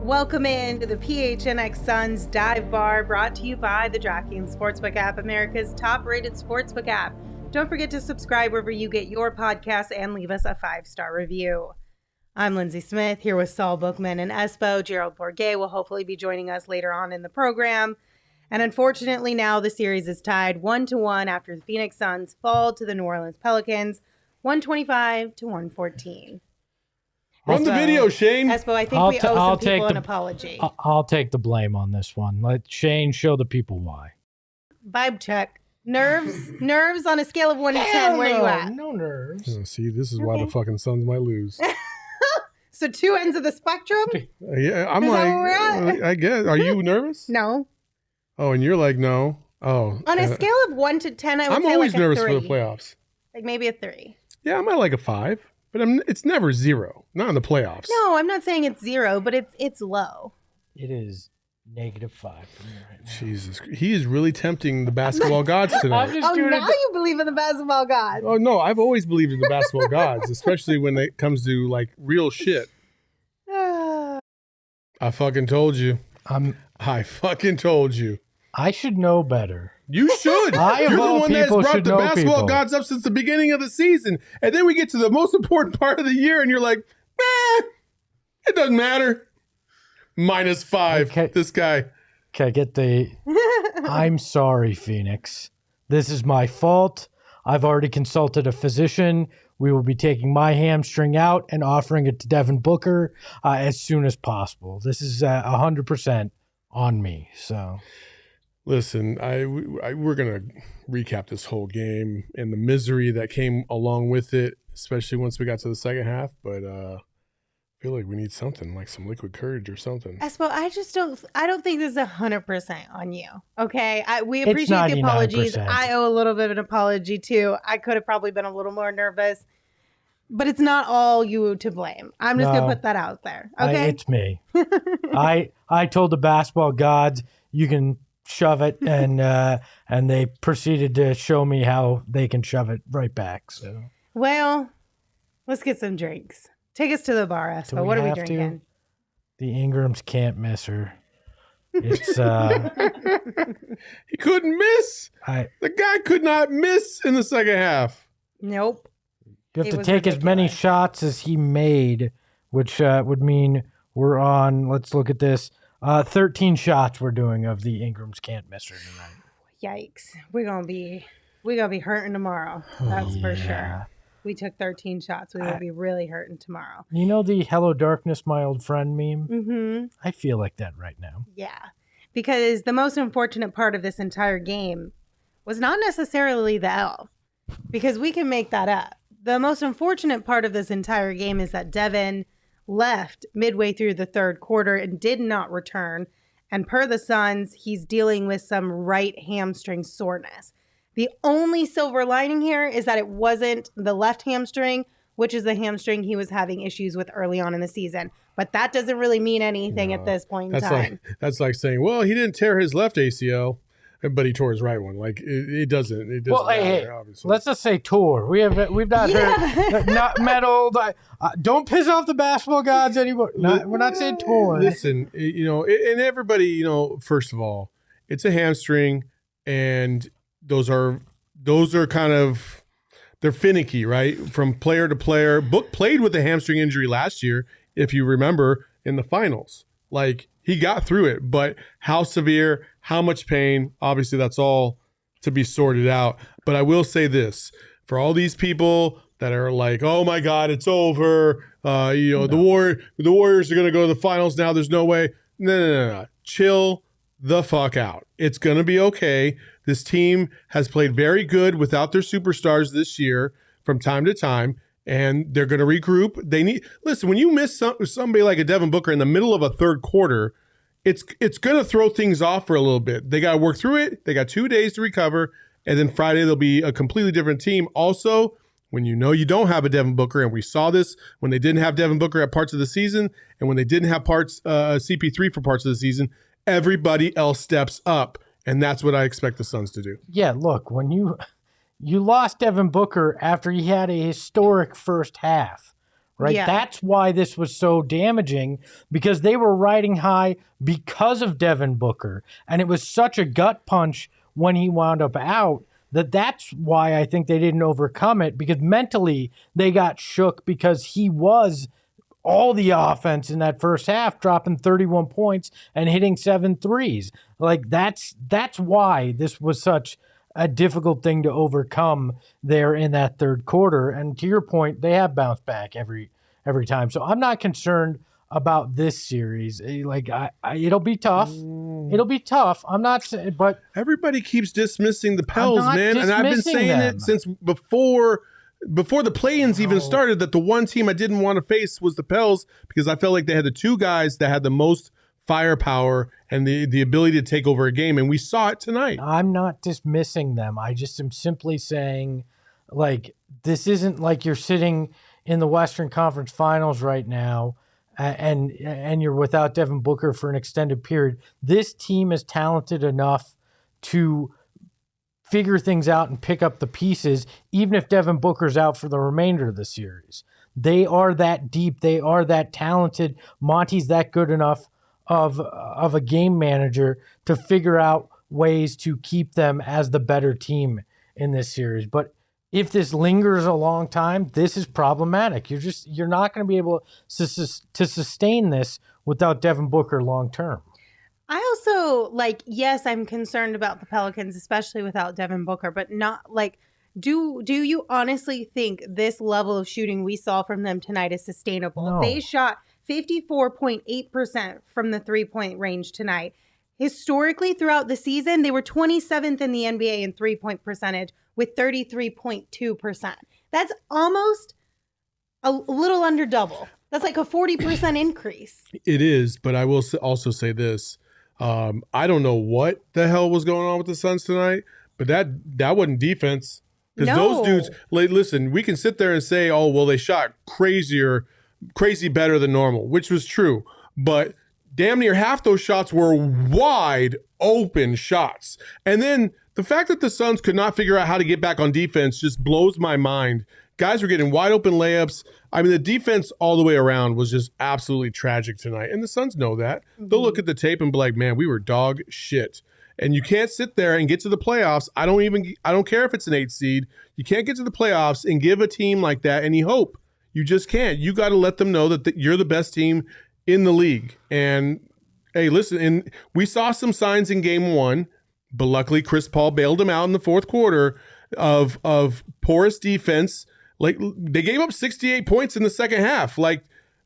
Welcome in to the PHNX Suns Dive Bar, brought to you by the DraftKings Sportsbook app, America's top-rated sportsbook app. Don't forget to subscribe wherever you get your podcasts and leave us a 5-star review. I'm Lindsey Smith, here with Saul Bookman and Espo. Gerald Bourguet will hopefully be joining us later on in the program. And unfortunately now the series is tied 1-1 after the Phoenix Suns fall to the New Orleans Pelicans, 125-114. Run the video, Shane. Espo, I think we owe some people an apology. I'll take the blame on this one. Let Shane show the people why. Vibe check. Nerves on a scale of 1 to 10. Where you at? No nerves. Oh, see, this is why the fucking Suns might lose. So two ends of the spectrum? Yeah, I'm Is like, that where we're at? I guess. Are you nervous? No. Oh, and you're like, no. Oh. On a scale of 1 to 10, I would I'm say always like nervous a 3. for the playoffs. Like maybe a 3. Yeah, I'm at like a 5, but it's never 0. Not in the playoffs. No, I'm not saying it's 0, but it's low. It is -5 for me right now. Jesus, he is really tempting the basketball gods tonight. Oh, now you believe in the basketball gods. Oh no, I've always believed in the basketball gods, especially when it comes to like real shit. I fucking told you. I fucking told you. I should know better. You should. You're the one that's brought the basketball gods up since the beginning of the season. And then we get to the most important part of the year, and you're like, it doesn't matter. -5. Okay. This guy. Okay, get the... I'm sorry, Phoenix. This is my fault. I've already consulted a physician. We will be taking my hamstring out and offering it to Devin Booker as soon as possible. This is 100% on me, so... Listen, we're going to recap this whole game and the misery that came along with it, especially once we got to the second half. But I feel like we need something, like some liquid courage or something. Espo, I don't think this is 100% on you. Okay? We appreciate the apologies. I owe a little bit of an apology, too. I could have probably been a little more nervous. But it's not all you to blame. I'm just going to put that out there. Okay? It's me. I told the basketball gods, you can shove it, and they proceeded to show me how they can shove it right back. So, well, let's get some drinks. Take us to the bar, Espo. What are we drinking? The Ingrams can't miss her. It's he couldn't miss. The guy could not miss in the second half. Nope. You have to take as many shots as he made, which would mean we're on. Let's look at this. 13 shots we're doing of the Ingrams can't miss her tonight. Yikes. We're gonna be hurting tomorrow. That's for sure. We took 13 shots. We will be really hurting tomorrow. You know the Hello Darkness, my old friend meme? Mm-hmm. I feel like that right now. Yeah. Because the most unfortunate part of this entire game was not necessarily the L. Because we can make that up. The most unfortunate part of this entire game is that Devin left midway through the third quarter and did not return. And per the Suns, he's dealing with some right hamstring soreness. The only silver lining here is that it wasn't the left hamstring, which is the hamstring he was having issues with early on in the season. But that doesn't really mean anything at this point in time. That's like saying, well, he didn't tear his left ACL, but he tore his right one. Like it doesn't. Well, matter, obviously. Let's just say tore. We've not heard not meddled. Don't piss off the basketball gods anymore. We're not saying tore. Listen, and everybody, first of all, it's a hamstring, and those are kind of, they're finicky, right? From player to player. Book played with a hamstring injury last year, if you remember, in the finals. Like, he got through it, but how severe, how much pain, obviously that's all to be sorted out. But I will say this, for all these people that are like, oh my God, it's over. The Warriors are going to go to the finals now. There's no way. No. Chill the fuck out. It's going to be okay. This team has played very good without their superstars this year from time to time, and they're going to regroup. Listen, when you miss somebody like a Devin Booker in the middle of a third quarter, it's going to throw things off for a little bit. They got to work through it. They got 2 days to recover, and then Friday they'll be a completely different team. Also, when you don't have a Devin Booker, and we saw this when they didn't have Devin Booker at parts of the season, and when they didn't have CP3 for parts of the season, everybody else steps up, and that's what I expect the Suns to do. Yeah, look, when you lost Devin Booker after he had a historic first half, right? Yeah. That's why this was so damaging, because they were riding high because of Devin Booker. And it was such a gut punch when he wound up out that's why I think they didn't overcome it, because mentally they got shook because he was all the offense in that first half, dropping 31 points and hitting 7 threes. Like that's why this was such a difficult thing to overcome there in that third quarter. And to your point, they have bounced back every time. So I'm not concerned about this series. Like it'll be tough. It'll be tough. I'm not saying, but everybody keeps dismissing the Pels, man, and I've been saying them. it since before the play-ins even started, that the one team I didn't want to face was the Pels, because I felt like they had the two guys that had the most firepower and the ability to take over a game, and we saw it tonight. I'm not dismissing them. I just am simply saying, like, this isn't like you're sitting in the Western Conference Finals right now and you're without Devin Booker for an extended period. This team is talented enough to figure things out and pick up the pieces, even if Devin Booker's out for the remainder of the series. They are that deep. They are that talented. Monty's that good enough of a game manager to figure out ways to keep them as the better team in this series. But if this lingers a long time, this is problematic. You're not going to be able to sustain this without Devin Booker long term. I also, yes, I'm concerned about the Pelicans, especially without Devin Booker, but not do you honestly think this level of shooting we saw from them tonight is sustainable? No. They shot 54.8% from the 3-point range tonight. Historically, throughout the season, they were 27th in the NBA in 3-point percentage with 33.2%. That's almost a little under double. That's like a 40% increase. It is, but I will also say this. I don't know what the hell was going on with the Suns tonight, but that wasn't defense. Because those dudes, listen, we can sit there and say, oh, well, they shot crazy better than normal, which was true. But damn near half those shots were wide open shots. And then the fact that the Suns could not figure out how to get back on defense just blows my mind. Guys were getting wide open layups. I mean, the defense all the way around was just absolutely tragic tonight. And the Suns know that. Mm-hmm. They'll look at the tape and be like, man, we were dog shit. And you can't sit there and get to the playoffs. I don't care if it's an 8 seed. You can't get to the playoffs and give a team like that any hope. You just can't. You got to let them know that you're the best team in the league. And hey, listen, and we saw some signs in game 1, but luckily Chris Paul bailed him out in the fourth quarter of porous defense. Like, they gave up 68 points in the second half.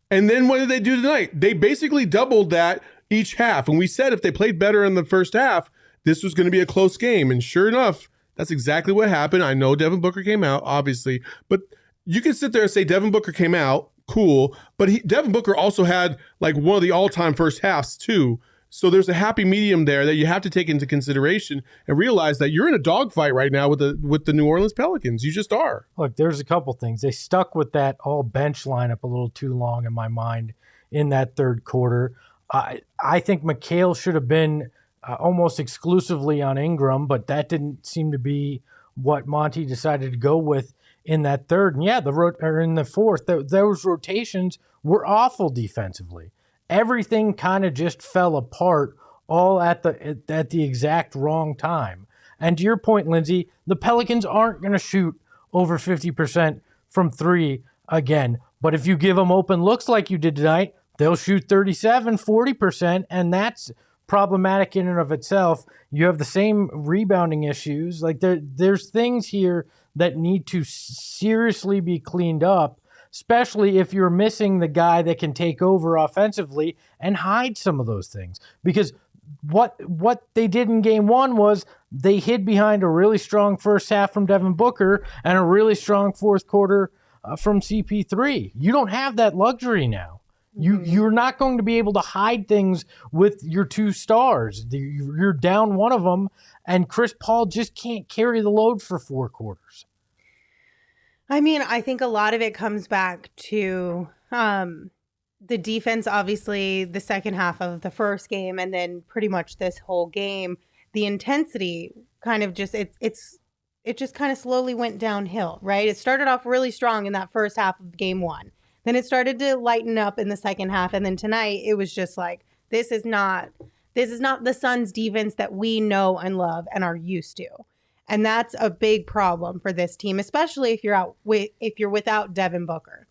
And then what did they do tonight? They basically doubled that each half. And we said if they played better in the first half, this was going to be a close game. And sure enough, that's exactly what happened. I know Devin Booker came out, obviously. But you can sit there and say Devin Booker came out, cool. But Devin Booker also had one of the all-time first halves too. So there's a happy medium there that you have to take into consideration and realize that you're in a dogfight right now with the New Orleans Pelicans. You just are. Look, there's a couple things. They stuck with that all bench lineup a little too long in my mind in that third quarter. I think McHale should have been almost exclusively on Ingram, but that didn't seem to be what Monty decided to go with in that third. And yeah, in the fourth, those rotations were awful defensively. Everything kind of just fell apart all at the exact wrong time. And to your point, Lindsey, the Pelicans aren't going to shoot over 50% from 3 again. But if you give them open looks like you did tonight, they'll shoot 37, 40%, and that's problematic in and of itself. You have the same rebounding issues. There's things here that need to seriously be cleaned up, especially if you're missing the guy that can take over offensively and hide some of those things. Because what they did in game 1 was they hid behind a really strong first half from Devin Booker and a really strong fourth quarter from CP3. You don't have that luxury now. You're not going to be able to hide things with your 2 stars. You're down one of them, and Chris Paul just can't carry the load for 4 quarters. I mean, I think a lot of it comes back to the defense, obviously, the second half of the first game, and then pretty much this whole game. The intensity kind of just, it just kind of slowly went downhill, right? It started off really strong in that first half of game 1. Then it started to lighten up in the second half. And then tonight it was just like, this is not the Suns defense that we know and love and are used to. And that's a big problem for this team, especially if you're without Devin Booker.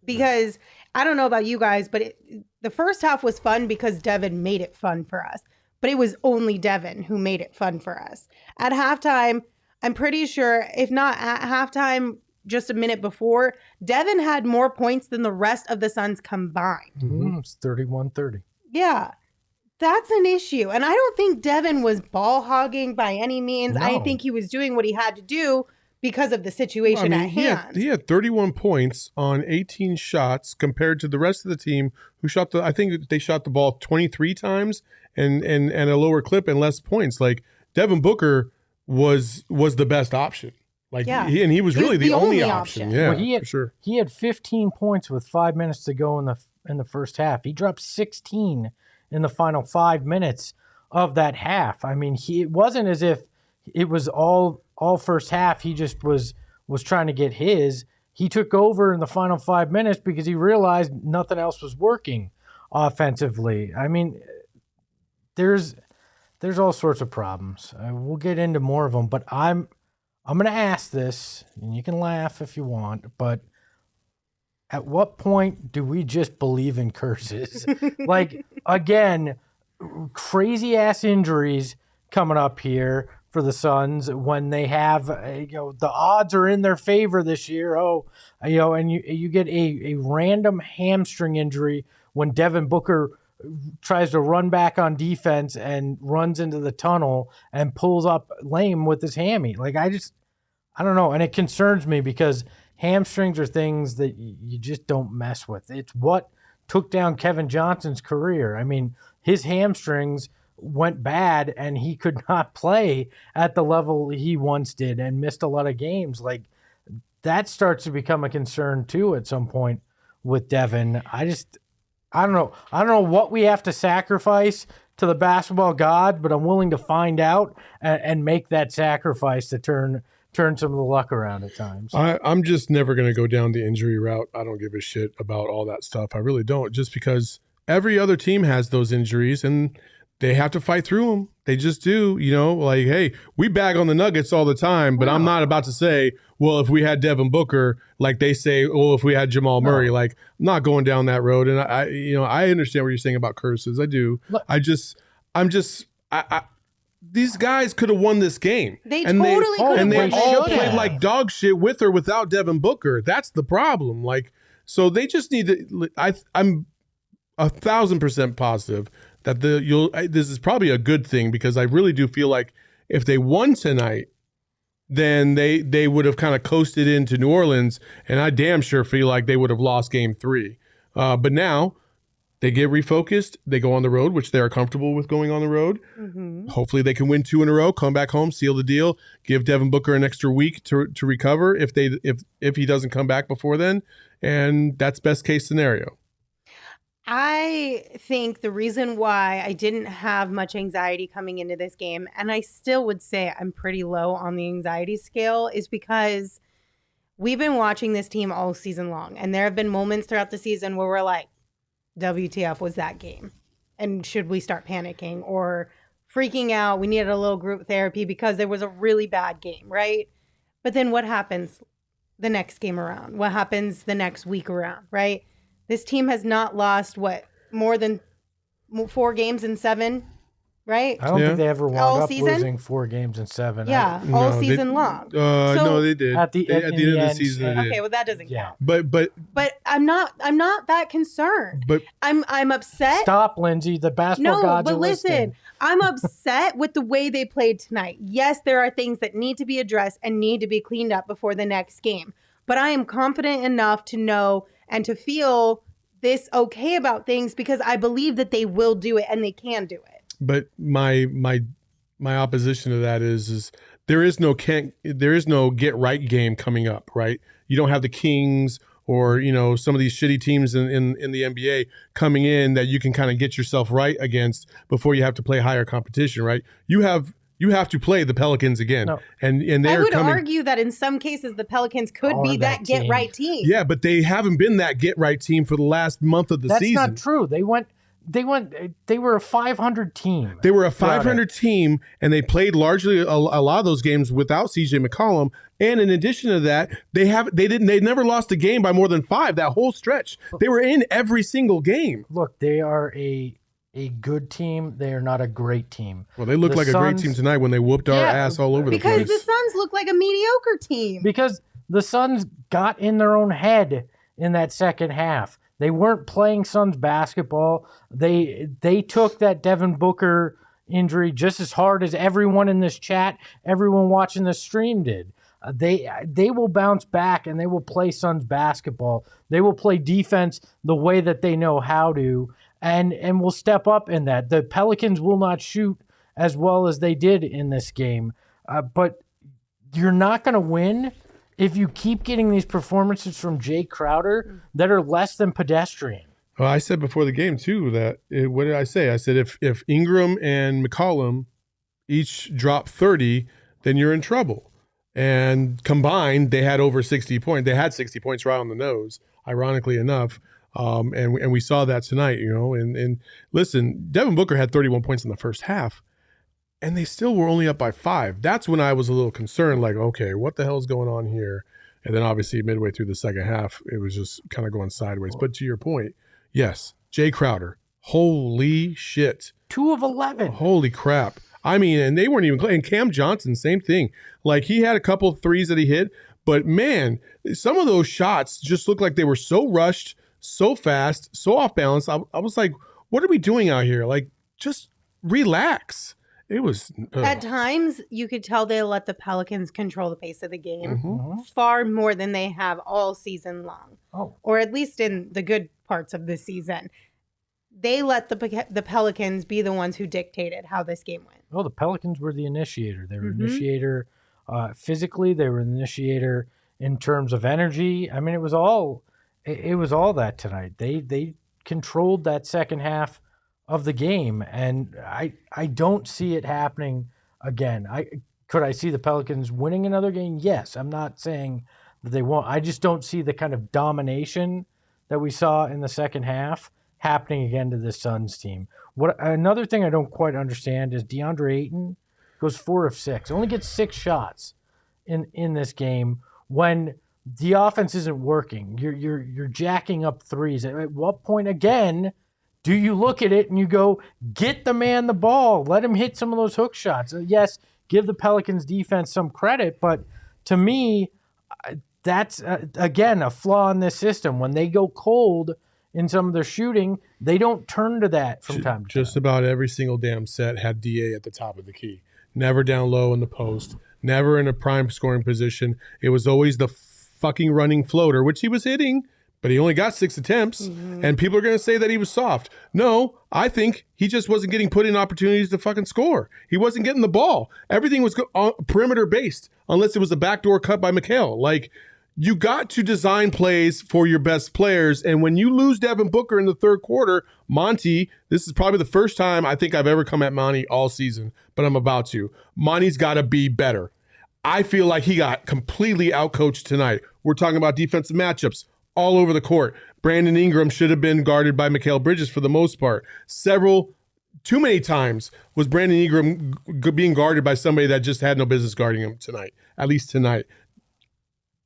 Because I don't know about you guys, but the first half was fun because Devin made it fun for us. But it was only Devin who made it fun for us. At halftime, I'm pretty sure, if not at halftime, just a minute before, Devin had more points than the rest of the Suns combined. It's 31-30. Yeah. That's an issue. And I don't think Devin was ball hogging by any means. No. I think he was doing what he had to do because of the situation at hand. He had 31 points on 18 shots compared to the rest of the team who shot I think they shot the ball 23 times and a lower clip and less points. Like Devin Booker was the best option. Like he was really the only option. Yeah, well, for sure. He had 15 points with 5 minutes to go in the first half. He dropped 16 in the final 5 minutes of that half. I mean, it wasn't as if it was all first half. He just was trying to get his. He took over in the final 5 minutes because he realized nothing else was working offensively. I mean, there's all sorts of problems. We'll get into more of them, but I'm going to ask this, and you can laugh if you want, but at what point do we just believe in curses? Like, again, crazy-ass injuries coming up here for the Suns when they have, the odds are in their favor this year. And you get a random hamstring injury when Devin Booker tries to run back on defense and runs into the tunnel and pulls up lame with his hammy. Like, I don't know. And it concerns me because hamstrings are things that you just don't mess with. It's what took down Kevin Johnson's career. I mean, his hamstrings went bad and he could not play at the level he once did and missed a lot of games. Like, that starts to become a concern too at some point with Devin. I don't know. I don't know what we have to sacrifice to the basketball god, but I'm willing to find out and make that sacrifice to turn some of the luck around at times. I'm just never going to go down the injury route. I don't give a shit about all that stuff. I really don't, just because every other team has those injuries and they have to fight through them. They just do, like, hey, we bag on the Nuggets all the time, but I'm not about to say, well, if we had Devin Booker, like they say, well, if we had Jamal Murray, like, I'm not going down that road. And I understand what you're saying about curses. I do. Look, these guys could have won this game. They totally could have. And they all played like dog shit with or without Devin Booker. That's the problem. Like, so they just need to. I'm 1,000% positive that this is probably a good thing, because I really do feel like if they won tonight, then they would have kind of coasted into New Orleans, and I damn sure feel like they would have lost game 3. But now they get refocused. They go on the road, which they are comfortable with going on the road. Mm-hmm. Hopefully they can win 2 in a row, come back home, seal the deal, give Devin Booker an extra week to recover if he doesn't come back before then. And that's best case scenario. I think the reason why I didn't have much anxiety coming into this game, and I still would say I'm pretty low on the anxiety scale, is because we've been watching this team all season long. And there have been moments throughout the season where we're like, WTF was that game? And should we start panicking or freaking out? We needed a little group therapy because there was a really bad game, right? But then what happens the next game around? What happens the next week around, right? This team has not lost, more than 4 games in 7, right? I don't think they ever wound up season? losing 4 games in 7. Yeah, all season long. No, they did. At the end of the season, they did. Okay, well, that doesn't count. But I'm not that concerned. But I'm upset. Stop, Lindsey. The basketball gods are listening. Listen, I'm upset with the way they played tonight. Yes, there are things that need to be addressed and need to be cleaned up before the next game. But I am confident enough to know and to feel this okay about things because I believe that they will do it and they can do it. But my opposition to that is there is no get right game coming up, right? You don't have the Kings or some of these shitty teams in the NBA coming in that you can kind of get yourself right against before you have to play higher competition, right? You have You have to play the Pelicans again. No. And I they're would coming. argue that in some cases the Pelicans could Are be that that team. get-right team. Yeah, but they haven't been that get-right team for the last month of the That's season. not true. They were a 500 teteam. They were a 500 team, and they played largely a lot of those games without CJ McCollum. And in addition to that, they never lost a game by more than 5 that whole stretch. They were in every single game. Look, they are a good team. They are not a great team. Well, they looked like a great team tonight when they whooped our ass all over the place. Because the Suns look like a mediocre team. Because the Suns got in their own head in that second half. They weren't playing Suns basketball. They took that Devin Booker injury just as hard as everyone in this chat, everyone watching the stream did. They will bounce back and they will play Suns basketball. They will play defense the way that they know how to, and will step up in that. The Pelicans will not shoot as well as they did in this game, but you're not going to win if you keep getting these performances from Jay Crowder that are less than pedestrian. Well, I said before the game, too, what did I say? I said if Ingram and McCollum each drop 30, then you're in trouble. And combined, they had over 60 points. They had 60 points right on the nose, ironically enough. And we saw that tonight, And listen, Devin Booker had 31 points in the first half, and they still were only up by 5. That's when I was a little concerned, like, okay, what the hell is going on here? And then obviously midway through the second half, it was just kind of going sideways. But to your point, yes, Jay Crowder, holy shit. 2 of 11. Holy crap. I mean, and they weren't even playing. Cam Johnson, same thing. Like, he had a couple of threes that he hit, but man, some of those shots just looked like they were so rushed, so fast, so off balance. I was like, what are we doing out here? Like, just relax. It was at times you could tell they let the Pelicans control the pace of the game Mm-hmm. far more than they have all season long, or at least in the good parts of the season. They let the Pelicans be the ones who dictated how this game went. Well, the Pelicans were the initiator. They were initiator physically. They were the initiator in terms of energy. I mean, it was all that tonight. They controlled that second half of the game, and I don't see it happening again. Could I see the Pelicans winning another game? Yes. I'm not saying that they won't. I just don't see the kind of domination that we saw in the second half happening again to this Suns team. Another thing I don't quite understand is DeAndre Ayton goes 4 of 6, only gets 6 shots in this game when the offense isn't working. You're jacking up threes. At what point again do you look at it and you go, get the man the ball, let him hit some of those hook shots? Yes, give the Pelicans defense some credit, but to me, that's again a flaw in this system. When they go cold in some of their shooting, they don't turn to that from time to time. Just about every single damn set had DA at the top of the key. Never down low in the post, never in a prime scoring position. It was always the fucking running floater, which he was hitting, but he only got 6 attempts, and people are going to say that he was soft. No, I think he just wasn't getting put in opportunities to fucking score. He wasn't getting the ball. Everything was perimeter based, unless it was a backdoor cut by McHale. Like, you got to design plays for your best players, and when you lose Devin Booker in the third quarter, Monty, this is probably the first time I think I've ever come at Monty all season, but I'm about to. Monty's got to be better. I feel like he got completely outcoached tonight. We're talking about defensive matchups all over the court. Brandon Ingram should have been guarded by Mikal Bridges for the most part. Too many times was Brandon Ingram being guarded by somebody that just had no business guarding him tonight, at least tonight.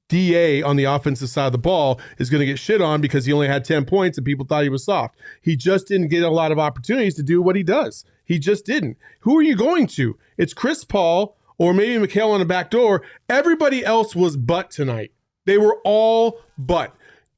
DA on the offensive side of the ball is going to get shit on because he only had 10 points and people thought he was soft. He just didn't get a lot of opportunities to do what he does. He just didn't. Who are you going to? It's Chris Paul or maybe McHale on the back door. Everybody else was butt tonight. They were all butt.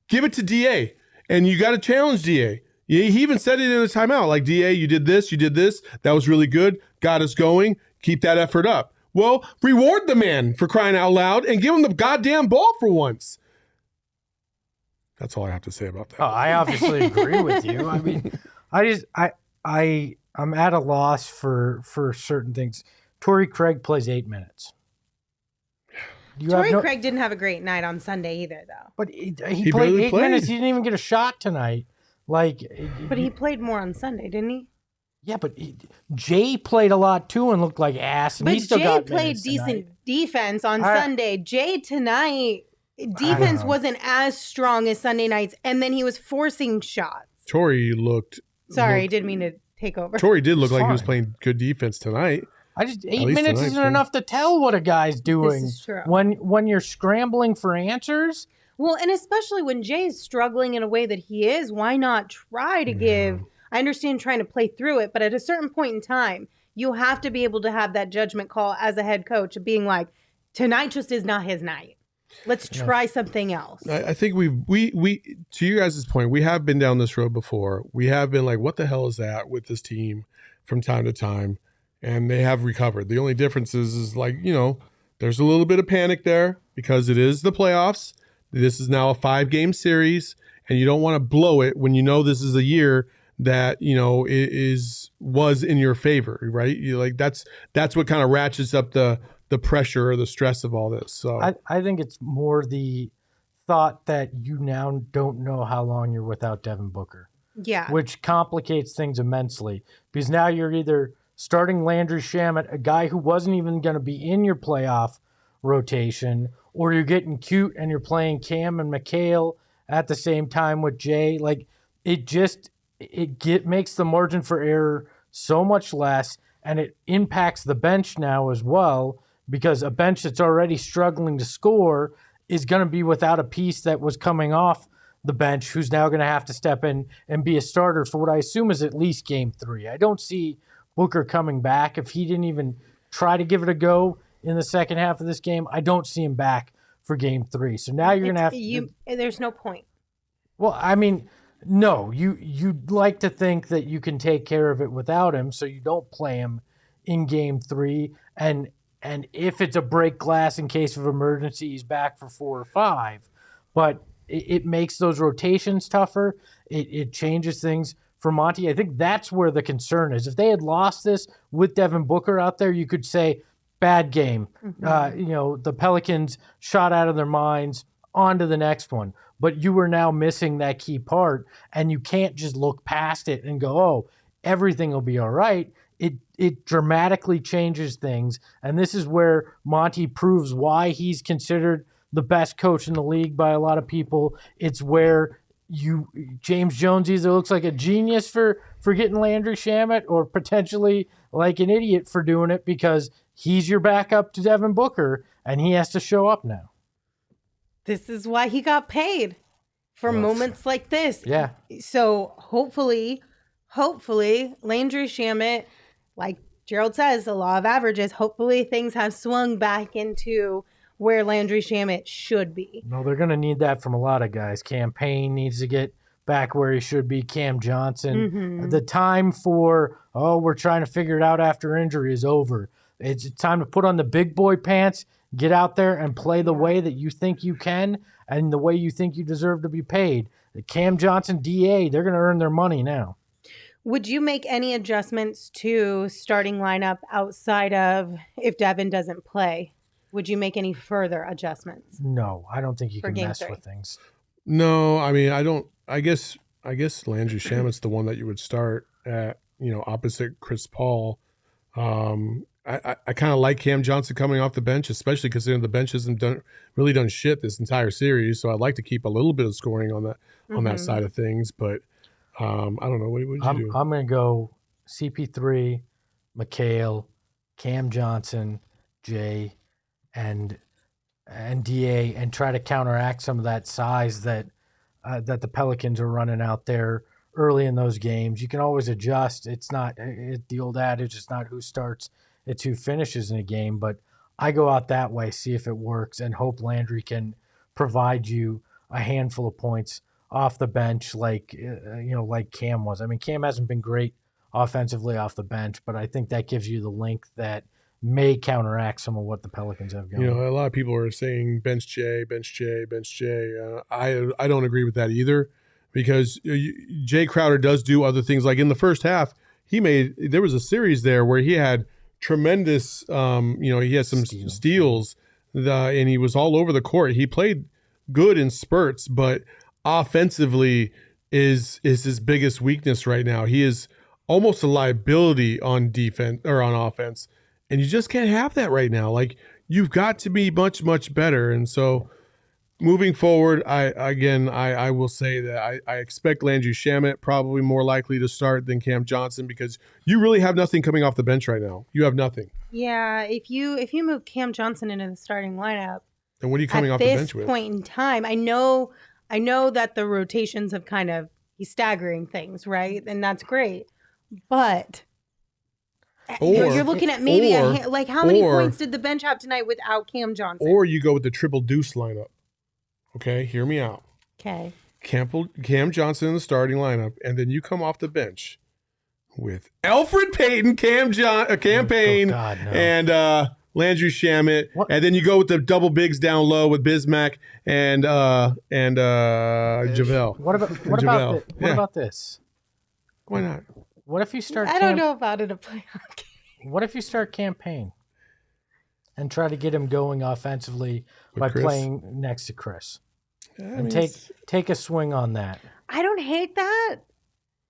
Give it to DA, and you got to challenge DA. He even said it in a timeout, like, DA, you did this. That was really good. Got us going. Keep that effort up. Well, reward the man for crying out loud and give him the goddamn ball for once. That's all I have to say about that. Oh, I obviously agree with you. I mean, I'm at a loss for certain things. Torrey Craig plays 8 minutes. Torrey Craig didn't have a great night on Sunday either, though. But he played 8 minutes. He didn't even get a shot tonight. But he played more on Sunday, didn't he? Yeah, but Jay played a lot too and looked like ass. And But he still Jay got played decent defense on Sunday. Jay tonight, defense wasn't as strong as Sunday nights, and then he was forcing shots. Torrey looked. Sorry, didn't mean to take over. Torrey did look like he was playing good defense tonight. 8 minutes isn't enough to tell what a guy's doing. This is true. When you're scrambling for answers. Well, and especially when Jay's struggling in a way that he is, why not try to give? I understand trying to play through it, but at a certain point in time, you have to be able to have that judgment call as a head coach of being like, tonight just is not his night. Let's try something else. I think we to you guys' point, we have been down this road before. We have been like, what the hell is that with this team from time to time? And they have recovered. The only difference is like, there's a little bit of panic there because it is the playoffs. This is now a 5-game series, and you don't want to blow it when you know this is a year that was in your favor, right? You like that's what kind of ratchets up the pressure or the stress of all this. So I think it's more the thought that you now don't know how long you're without Devin Booker. Yeah. Which complicates things immensely because now you're either starting Landry Shamet, a guy who wasn't even going to be in your playoff rotation, or you're getting cute and you're playing Cam and McHale at the same time with Jay. Like it makes the margin for error so much less, and it impacts the bench now as well because a bench that's already struggling to score is going to be without a piece that was coming off the bench who's now going to have to step in and be a starter for what I assume is at least game 3. I don't see Booker coming back. If he didn't even try to give it a go in the second half of this game, I don't see him back for game 3. So now you're going to have to... There's no point. Well, I mean, no. You'd like to think that you can take care of it without him, so you don't play him in game 3. And if it's a break glass in case of emergency, he's back for 4 or 5. But it makes those rotations tougher. It changes things for Monty. I think that's where the concern is. If they had lost this with Devin Booker out there, you could say, bad game. Mm-hmm. The Pelicans shot out of their minds, on to the next one. But you were now missing that key part, and you can't just look past it and go, oh, everything will be all right. It dramatically changes things, and this is where Monty proves why he's considered the best coach in the league by a lot of people. It's where James Jones either looks like a genius for getting Landry Shamet or potentially like an idiot for doing it because he's your backup to Devin Booker and he has to show up now. This is why he got paid for moments like this. Yeah. So hopefully Landry Shamet, like Gerald says, the law of averages, hopefully things have swung back into where Landry Shamet should be. No, they're going to need that from a lot of guys. Campaign needs to get back where he should be. Cam Johnson. Mm-hmm. The time for, we're trying to figure it out after injury is over. It's time to put on the big boy pants, get out there and play the way that you think you can and the way you think you deserve to be paid. The Cam Johnson DA, they're going to earn their money now. Would you make any adjustments to starting lineup outside of if Devin doesn't play? Would you make any further adjustments? No, I don't think you can mess 3. with things. No, I mean, I don't. I guess Landry Shamet's the one that you would start at, opposite Chris Paul. I kind of like Cam Johnson coming off the bench, especially considering the bench hasn't really done shit this entire series. So I'd like to keep a little bit of scoring on that side of things. But I don't know. What would you do? I'm going to go CP3, McHale, Cam Johnson, Jay, and DA, and try to counteract some of that size that the Pelicans are running out there early in those games. You can always adjust. It's not the old adage. It's not who starts, it's who finishes in a game. But I go out that way, see if it works, and hope Landry can provide you a handful of points off the bench, like Cam was. I mean, Cam hasn't been great offensively off the bench, but I think that gives you the length that may counteract some of what the Pelicans have going. A lot of people are saying bench Jay. I don't agree with that either, because Jay Crowder does do other things. Like in the first half, there was a series there where he had tremendous, he had some steals, and he was all over the court. He played good in spurts, but offensively is his biggest weakness right now. He is almost a liability on defense or on offense. And you just can't have that right now. Like, you've got to be much, much better. And so moving forward, I will say that I expect Landry Shamet probably more likely to start than Cam Johnson, because you really have nothing coming off the bench right now. You have nothing. Yeah, if you move Cam Johnson into the starting lineup, and what are you coming off the bench with? At this point in time, I know that the rotations have he's staggering things, right? And that's great. But you're looking at maybe how many points did the bench have tonight without Cam Johnson? Or you go with the triple deuce lineup. Okay, hear me out. Okay. Cam Johnson in the starting lineup, and then you come off the bench with Alfred Payton, Cam Payne, and Landry Shamet, and then you go with the double bigs down low with Bismack and JaVale. What about this? Why not? What if you start? I don't know about it a playoff game. What if you start campaign and try to get him going offensively by playing next to Chris, and take a swing on that? I don't hate that,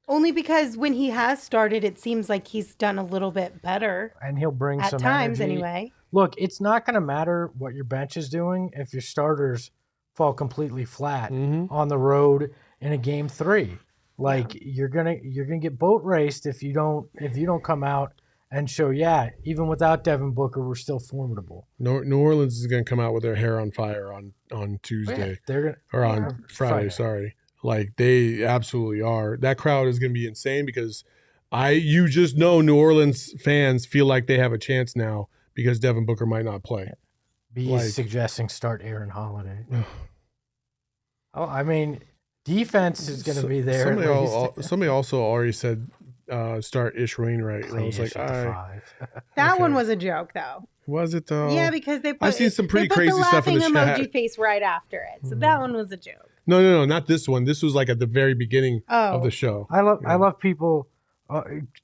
only because when he has started, it seems like he's done a little bit better, and he'll bring at some times energy. anyway. Look, it's not going to matter what your bench is doing if your starters fall completely flat on the road in a game 3. Like, you're gonna get boat raced if you don't come out and show, even without Devin Booker, we're still formidable. New Orleans is gonna come out with their hair on fire on Tuesday. On Friday. Sorry, like they absolutely are. That crowd is gonna be insane because you just know New Orleans fans feel like they have a chance now because Devin Booker might not play. He's suggesting start Aaron Holiday. I mean. Defense is going to be there. Somebody also already said start Ish Wainwright. And I was like, that one was a joke, though. Was it though? Yeah, because I've seen some pretty crazy stuff in the chat. Emoji face right after it, so that one was a joke. No, not this one. This was like at the very beginning of the show. I love people.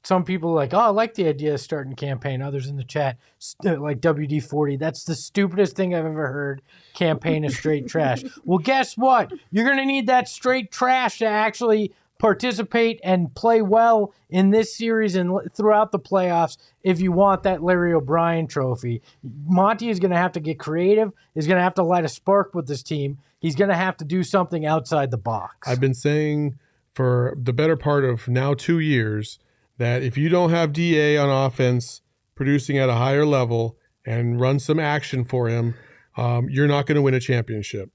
Some people are like, I like the idea of starting campaign. Others in the chat, like WD-40, that's the stupidest thing I've ever heard. Campaign is straight trash. Well, guess what? You're going to need that straight trash to actually participate and play well in this series and throughout the playoffs if you want that Larry O'Brien trophy. Monty is going to have to get creative. He's going to have to light a spark with this team. He's going to have to do something outside the box. I've been saying for the better part of now 2 years that if you don't have DA on offense producing at a higher level and run some action for him, you're not going to win a championship.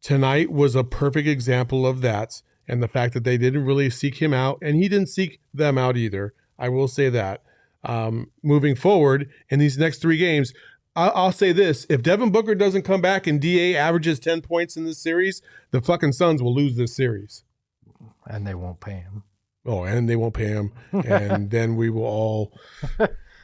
Tonight was a perfect example of that, and the fact that they didn't really seek him out, and he didn't seek them out either. I will say that. Moving forward in these next 3 games, I'll say this. If Devin Booker doesn't come back and DA averages 10 points in this series, the fucking Suns will lose this series. And they won't pay him. Oh, and they won't pay him. And then we will all...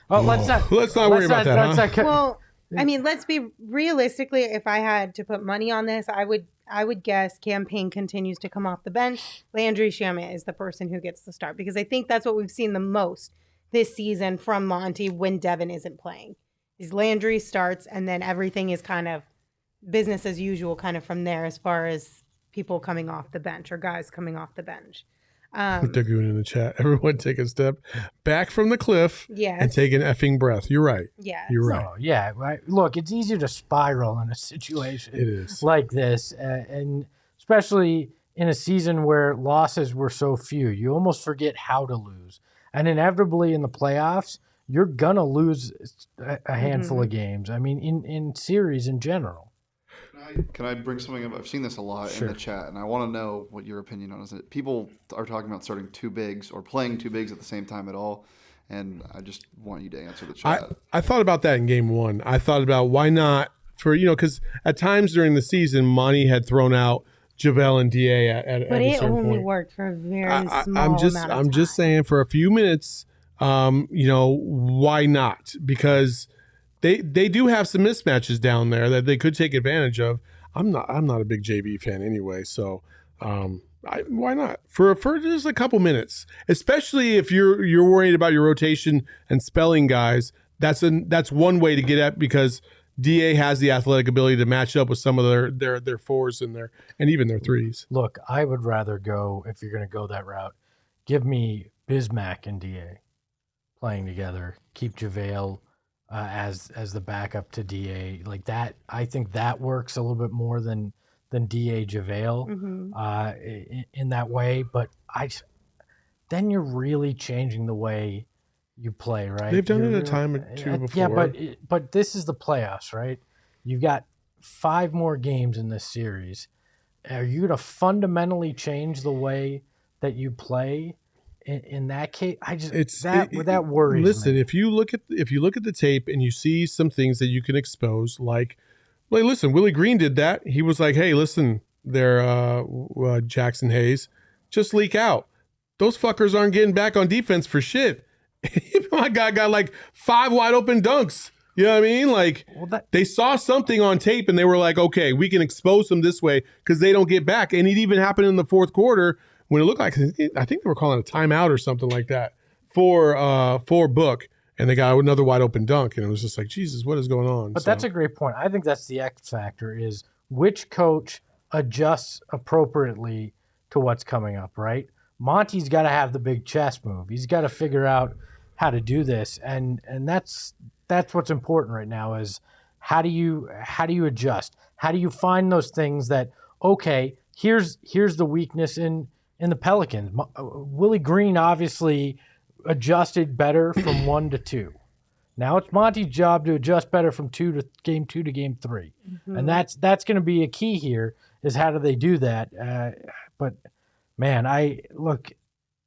let's not worry about that, huh? Well, I mean, let's be realistically, if I had to put money on this, I would guess Campaign continues to come off the bench. Landry Shamet is the person who gets the start, because I think that's what we've seen the most this season from Monty when Devin isn't playing. Is Landry starts, and then everything is kind of business as usual kind of from there as far as people coming off the bench or guys coming off the bench. They're going in the chat. Everyone take a step back from the cliff and take an effing breath. You're right. Yeah. You're right. Yeah. Right. Look, it's easier to spiral in a situation like this. And especially in a season where losses were so few, you almost forget how to lose. And inevitably in the playoffs, you're going to lose a handful of games. I mean, in series in general. Can I bring something up? I've seen this a lot in the chat, and I want to know what your opinion on it. People are talking about starting 2 bigs or playing 2 bigs at the same time at all, and I just want you to answer the chat. I thought about that in game 1. I thought about why not because at times during the season, Monty had thrown out JaVale and DA at a certain point. But it only worked for a very small amount of time. I'm just saying for a few minutes, why not? Because they do have some mismatches down there that they could take advantage of. I'm not a big JV fan anyway, so why not for just a couple minutes, especially if you're worried about your rotation and spelling guys. That's one way to get at, because DA has the athletic ability to match up with some of their 4s and even their 3s. Look, I would rather go, if you're going to go that route, give me Bismack and DA playing together. Keep JaVale as the backup to DA. Like that, I think that works a little bit more than DA JaVale in that way. But then you're really changing the way you play, right? They've done it a time or two before. Yeah, but this is the playoffs, right? You've got 5 more games in this series. Are you going to fundamentally change the way that you play in that case? That worries Listen, me. if you look at the tape and you see some things that you can expose, like listen, Willie Green did that. He was like, hey, listen, there, Jackson Hayes, just leak out. Those fuckers aren't getting back on defense for shit. My guy got like 5 wide open dunks. You know what I mean? Like, they saw something on tape and they were like, okay, we can expose them this way because they don't get back. And it even happened in the fourth quarter when it looked like, I think they were calling a timeout or something like that for Book. And they got another wide open dunk. And it was just like, Jesus, what is going on? But that's a great point. I think that's the X factor is which coach adjusts appropriately to what's coming up, right? Monty's got to have the big chess move. He's got to figure out how to do this. And that's what's important right now is how do you adjust? How do you find those things that, okay, here's the weakness in the Pelicans. Willie Green obviously adjusted better from 1 to 2. Now it's Monty's job to adjust better from game 2 to game 3. Mm-hmm. And that's going to be a key here is how do they do that? But man,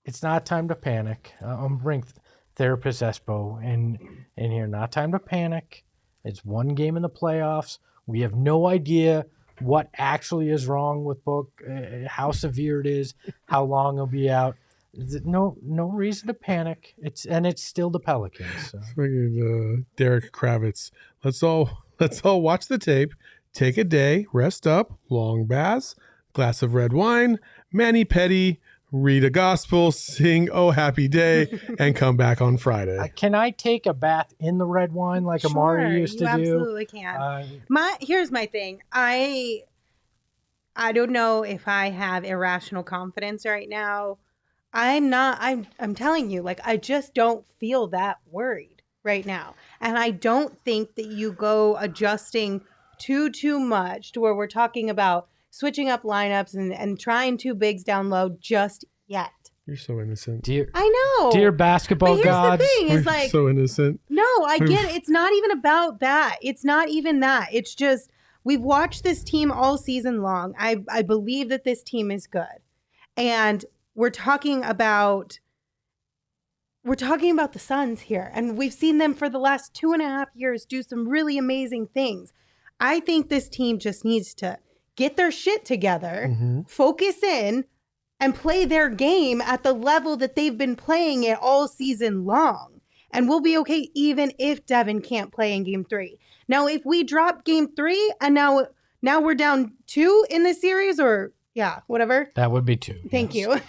it's not time to panic. I'm bringing therapist Espo in here. Not time to panic. It's 1 game in the playoffs. We have no idea what actually is wrong with Book, how severe it is, how long he'll be out. No reason to panic. It's still the Pelicans. So. Derek Kravitz. Let's all watch the tape. Take a day, rest up, long baths, glass of red wine, mani-pedi, read a gospel, sing "Oh Happy Day," and come back on Friday. Can I take a bath in the red wine like Amari used to do? You absolutely can. Here's my thing. I don't know if I have irrational confidence right now. I'm telling you, like, I just don't feel that worried right now. And I don't think that you go adjusting too much to where we're talking about switching up lineups and trying 2 bigs down low just yet. You're so innocent. I know. Dear basketball but here's gods. The thing is like, so innocent. No, I get it. It's not even about that. It's not even that. It's just we've watched this team all season long. I believe that this team is good. And we're talking about the Suns here. And we've seen them for the last 2.5 years do some really amazing things. I think this team just needs to get their shit together, focus in, and play their game at the level that they've been playing it all season long. And we'll be okay even if Devin can't play in game 3. Now, if we drop game 3 and now we're down 2 in this series whatever. That would be 2. Thank you.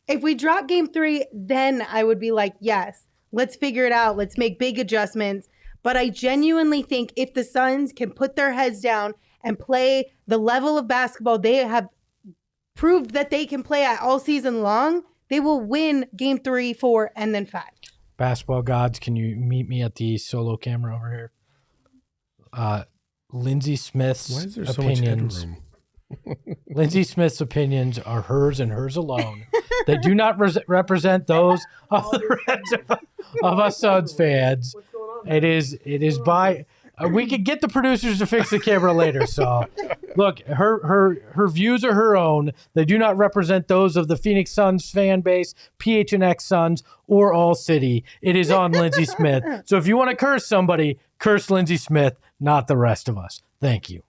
If we drop game 3, then I would be like, yes, let's figure it out. Let's make big adjustments. But I genuinely think if the Suns can put their heads down and play the level of basketball they have proved that they can play at all season long, they will win game 3, 4, and then 5. Basketball gods, can you meet me at the solo camera over here? Lindsey Smith's opinions. Lindsey Smith's opinions are hers and hers alone. They do not represent those of the rest of us Suns fans. It is by. We could get the producers to fix the camera later. So, look, her views are her own. They do not represent those of the Phoenix Suns fan base, PHNX Suns, or All City. It is on Lindsey Smith. So if you want to curse somebody, curse Lindsey Smith, not the rest of us. Thank you.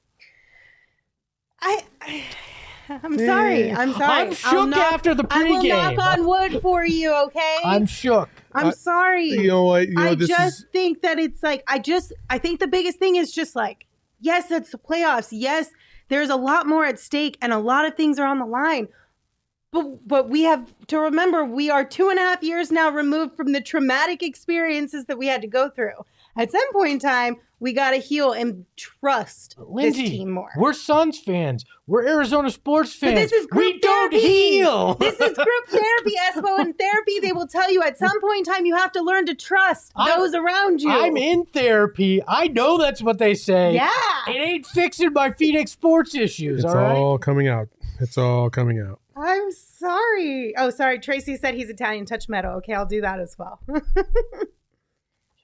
I'm sorry. I'm shook after the pregame. I will knock on wood for you, okay? I'm shook. I'm sorry. You know what? I just think that it's like, I think the biggest thing is just like, yes, it's the playoffs. Yes, there's a lot more at stake and a lot of things are on the line. But we have to remember we are 2.5 years now removed from the traumatic experiences that we had to go through. At some point in time, we got to heal and trust Lindsey, this team more. We're Suns fans. We're Arizona sports fans. But this is group we don't therapy. heal. This is group therapy, Espo. In therapy, they will tell you at some point in time you have to learn to trust those around you. I'm in therapy. I know that's what they say. Yeah. It ain't fixing my PHNX sports issues, It's all coming out. It's all coming out. I'm sorry. Oh, sorry. Tracy said he's Italian touch metal. Okay, I'll do that as well.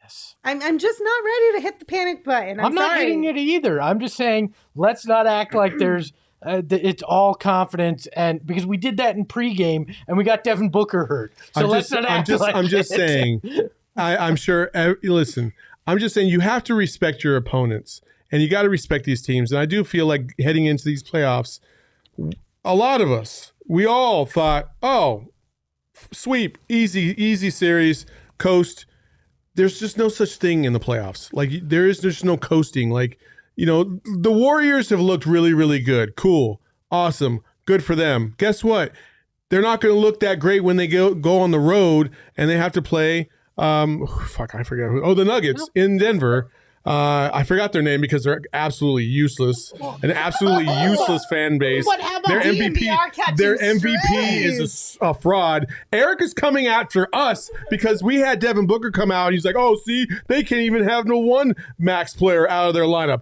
Yes. I'm just not ready to hit the panic button. I'm not sorry. hitting it either. I'm just saying, let's not act like there's it's all confidence, and because we did that in pregame and we got Devin Booker hurt. So let's not act like I'm just it. saying. I'm sure. Listen, I'm just saying you have to respect your opponents, and you got to respect these teams. And I do feel like heading into these playoffs, a lot of us, we all thought, oh, sweep, easy series, coast. There's just no such thing in the playoffs. Like there's no coasting. Like, the Warriors have looked really, really good. Cool. Awesome. Good for them. Guess what? They're not going to look that great when they go on the road and they have to play. I forget who. Oh, the Nuggets in Denver. I forgot their name because they're absolutely useless. An absolutely useless fan base. What about their DNVR catching Their MVP strays? is a fraud. Eric is coming after us because we had Devin Booker come out. And he's like, oh, see, they can't even have no one max player out of their lineup.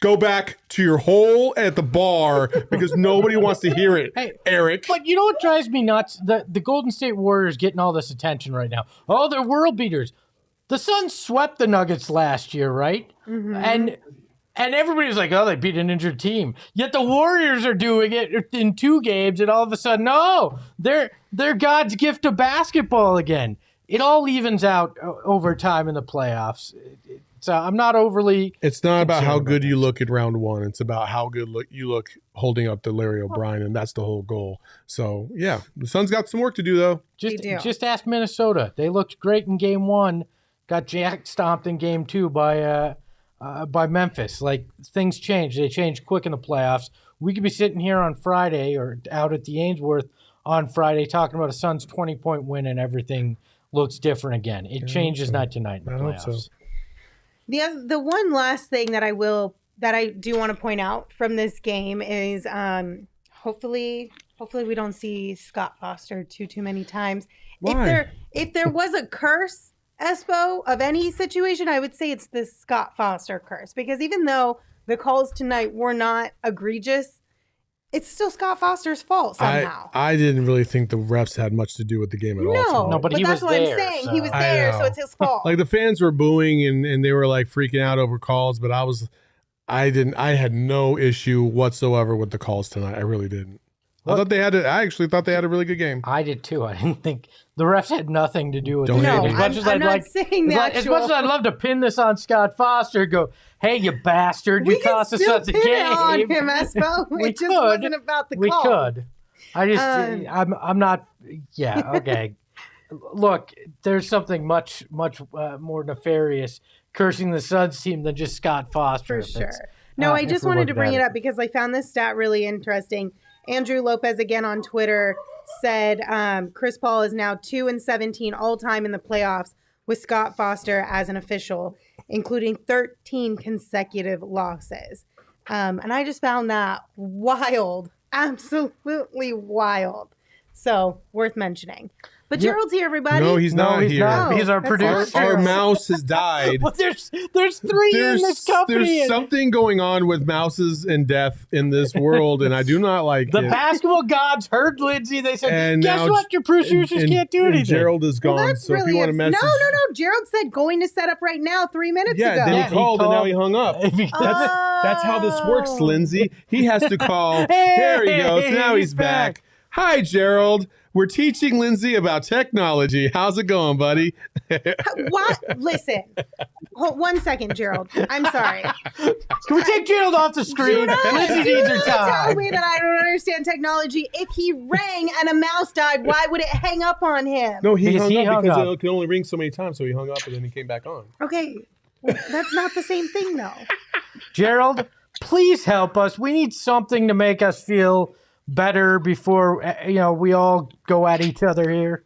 Go back to your hole at the bar because nobody wants to hear it, Eric. But you know what drives me nuts? The Golden State Warriors getting all this attention right now. Oh, they're world beaters. The Suns swept the Nuggets last year, right? Mm-hmm. And everybody's like, oh, they beat an injured team. Yet the Warriors are doing it in 2 games, and all of a sudden, no, they're God's gift to basketball again. It all evens out over time in the playoffs. So I'm not overly. It's not about how good you look at round 1. It's about how good you look holding up to Larry O'Brien, and that's the whole goal. So, yeah, the Suns got some work to do, though. Just ask Minnesota. They looked great in game 1. Got jack stomped in game 2 by Memphis. Like, things change. They change quick in the playoffs. We could be sitting here on Friday or out at the Ainsworth on Friday talking about a Suns 20-point win and everything looks different again. It changes night to night in the playoffs. So. The one last thing that I do want to point out from this game is hopefully we don't see Scott Foster too many times. Why? If there was a curse, Espo, of any situation, I would say it's the Scott Foster curse, because even though the calls tonight were not egregious, it's still Scott Foster's fault somehow. I didn't really think the refs had much to do with the game at all tonight. No, but he that's was what there, I'm saying. so. He was there, so it's his fault. Like the fans were booing and they were like freaking out over calls, but I had no issue whatsoever with the calls tonight. I really didn't. I actually thought they had a really good game. I did too. I didn't think the refs had nothing to do with Don't it. hate me. I'm not saying that. As much as I'd love to pin this on Scott Foster, go, hey, you bastard, you cost us the game. We can still pin it on him, Espo. It just wasn't about the call. We could. I'm not. Yeah. Okay. Look, there's something much more nefarious cursing the Suns team than just Scott Foster. For sure. No, I just wanted to bring it up because I found this stat really interesting. Andrew Lopez, again on Twitter, said Chris Paul is now 2-17 all time in the playoffs with Scott Foster as an official, including 13 consecutive losses. And I just found that wild, absolutely wild. So worth mentioning. But Gerald's here, everybody. No, he's not here. He's our producer. Our mouse has died. Well, there's 3 in this company. There's something going on with mouses and death in this world, and I do not like the it. basketball gods heard Lindsey. They said, and guess what? Your producers can't do anything. Gerald is gone, Well, so if you want to message... No. Gerald said going to set up right now 3 minutes ago. Then he called and now he hung up. That's how this works, Lindsey. He has to call. There he goes. Now he's back. Hi, Gerald. We're teaching Lindsey about technology. How's it going, buddy? What? Listen. Hold 1 second, Gerald. I'm sorry. Can we take Gerald off the screen? Lindsey needs her time. Tell me that I don't understand technology. If he rang and a mouse died, why would it hang up on him? No, he hung up because it can only ring so many times, so he hung up and then he came back on. Okay. Well, that's not the same thing, though. Gerald, please help us. We need something to make us feel better before we all go at each other here.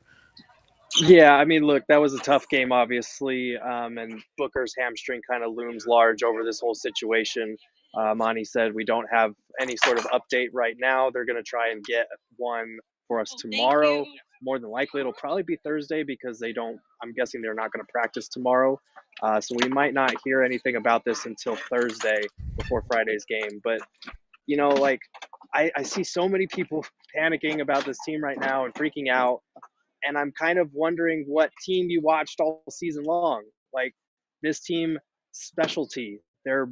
Yeah, I mean, look, that was a tough game, obviously, and Booker's hamstring kind of looms large over this whole situation. Monty said we don't have any sort of update right now. They're going to try and get one for us tomorrow. More than likely, it'll probably be Thursday because they don't. I'm guessing they're not going to practice tomorrow, so we might not hear anything about this until Thursday before Friday's game. But like I see so many people panicking about this team right now and freaking out, and I'm kind of wondering what team you watched all season long. Like this team specialty, their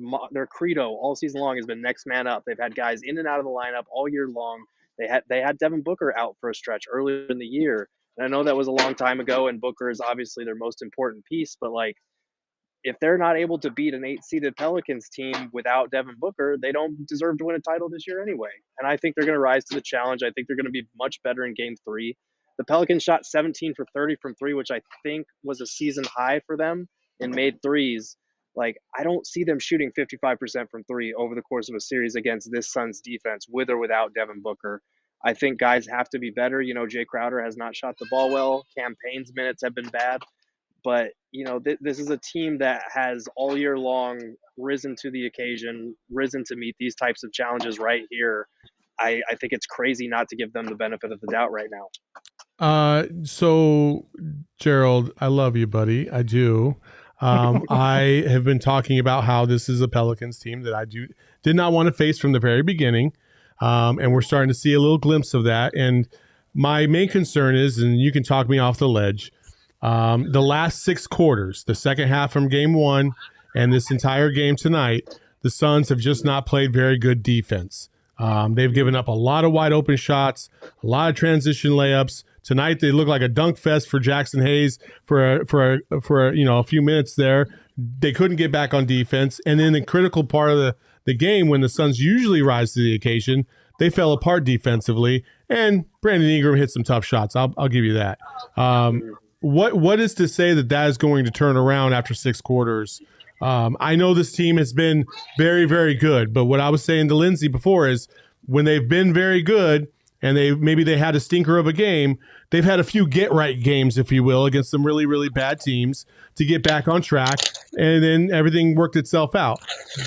credo all season long has been next man up. They've had guys in and out of the lineup all year long. They had Devin Booker out for a stretch earlier in the year. And I know that was a long time ago, and Booker is obviously their most important piece, but like if they're not able to beat an 8-seeded Pelicans team without Devin Booker, they don't deserve to win a title this year anyway. And I think they're going to rise to the challenge. I think they're going to be much better in game 3. The Pelicans shot 17 for 30 from 3, which I think was a season high for them, and made threes. Like, I don't see them shooting 55% from 3 over the course of a series against this Suns defense, with or without Devin Booker. I think guys have to be better. Jay Crowder has not shot the ball well. Cam Payne's minutes have been bad. But, this is a team that has all year long risen to the occasion, risen to meet these types of challenges right here. I think it's crazy not to give them the benefit of the doubt right now. So Gerald, I love you, buddy. I do. I have been talking about how this is a Pelicans team that I did not want to face from the very beginning. And we're starting to see a little glimpse of that. And my main concern is, and you can talk me off the ledge, the last 6 quarters, the second half from game 1 and this entire game tonight, the Suns have just not played very good defense. They've given up a lot of wide open shots, a lot of transition layups. Tonight they look like a dunk fest for Jackson Hayes for a few minutes there. They couldn't get back on defense, and in the critical part of the game when the Suns usually rise to the occasion, they fell apart defensively. And Brandon Ingram hit some tough shots. I'll give you that. What is to say that is going to turn around after 6 quarters? I know this team has been very, very good, but what I was saying to Lindsey before is when they've been very good and they had a stinker of a game, they've had a few get-right games, if you will, against some really, really bad teams to get back on track, and then everything worked itself out.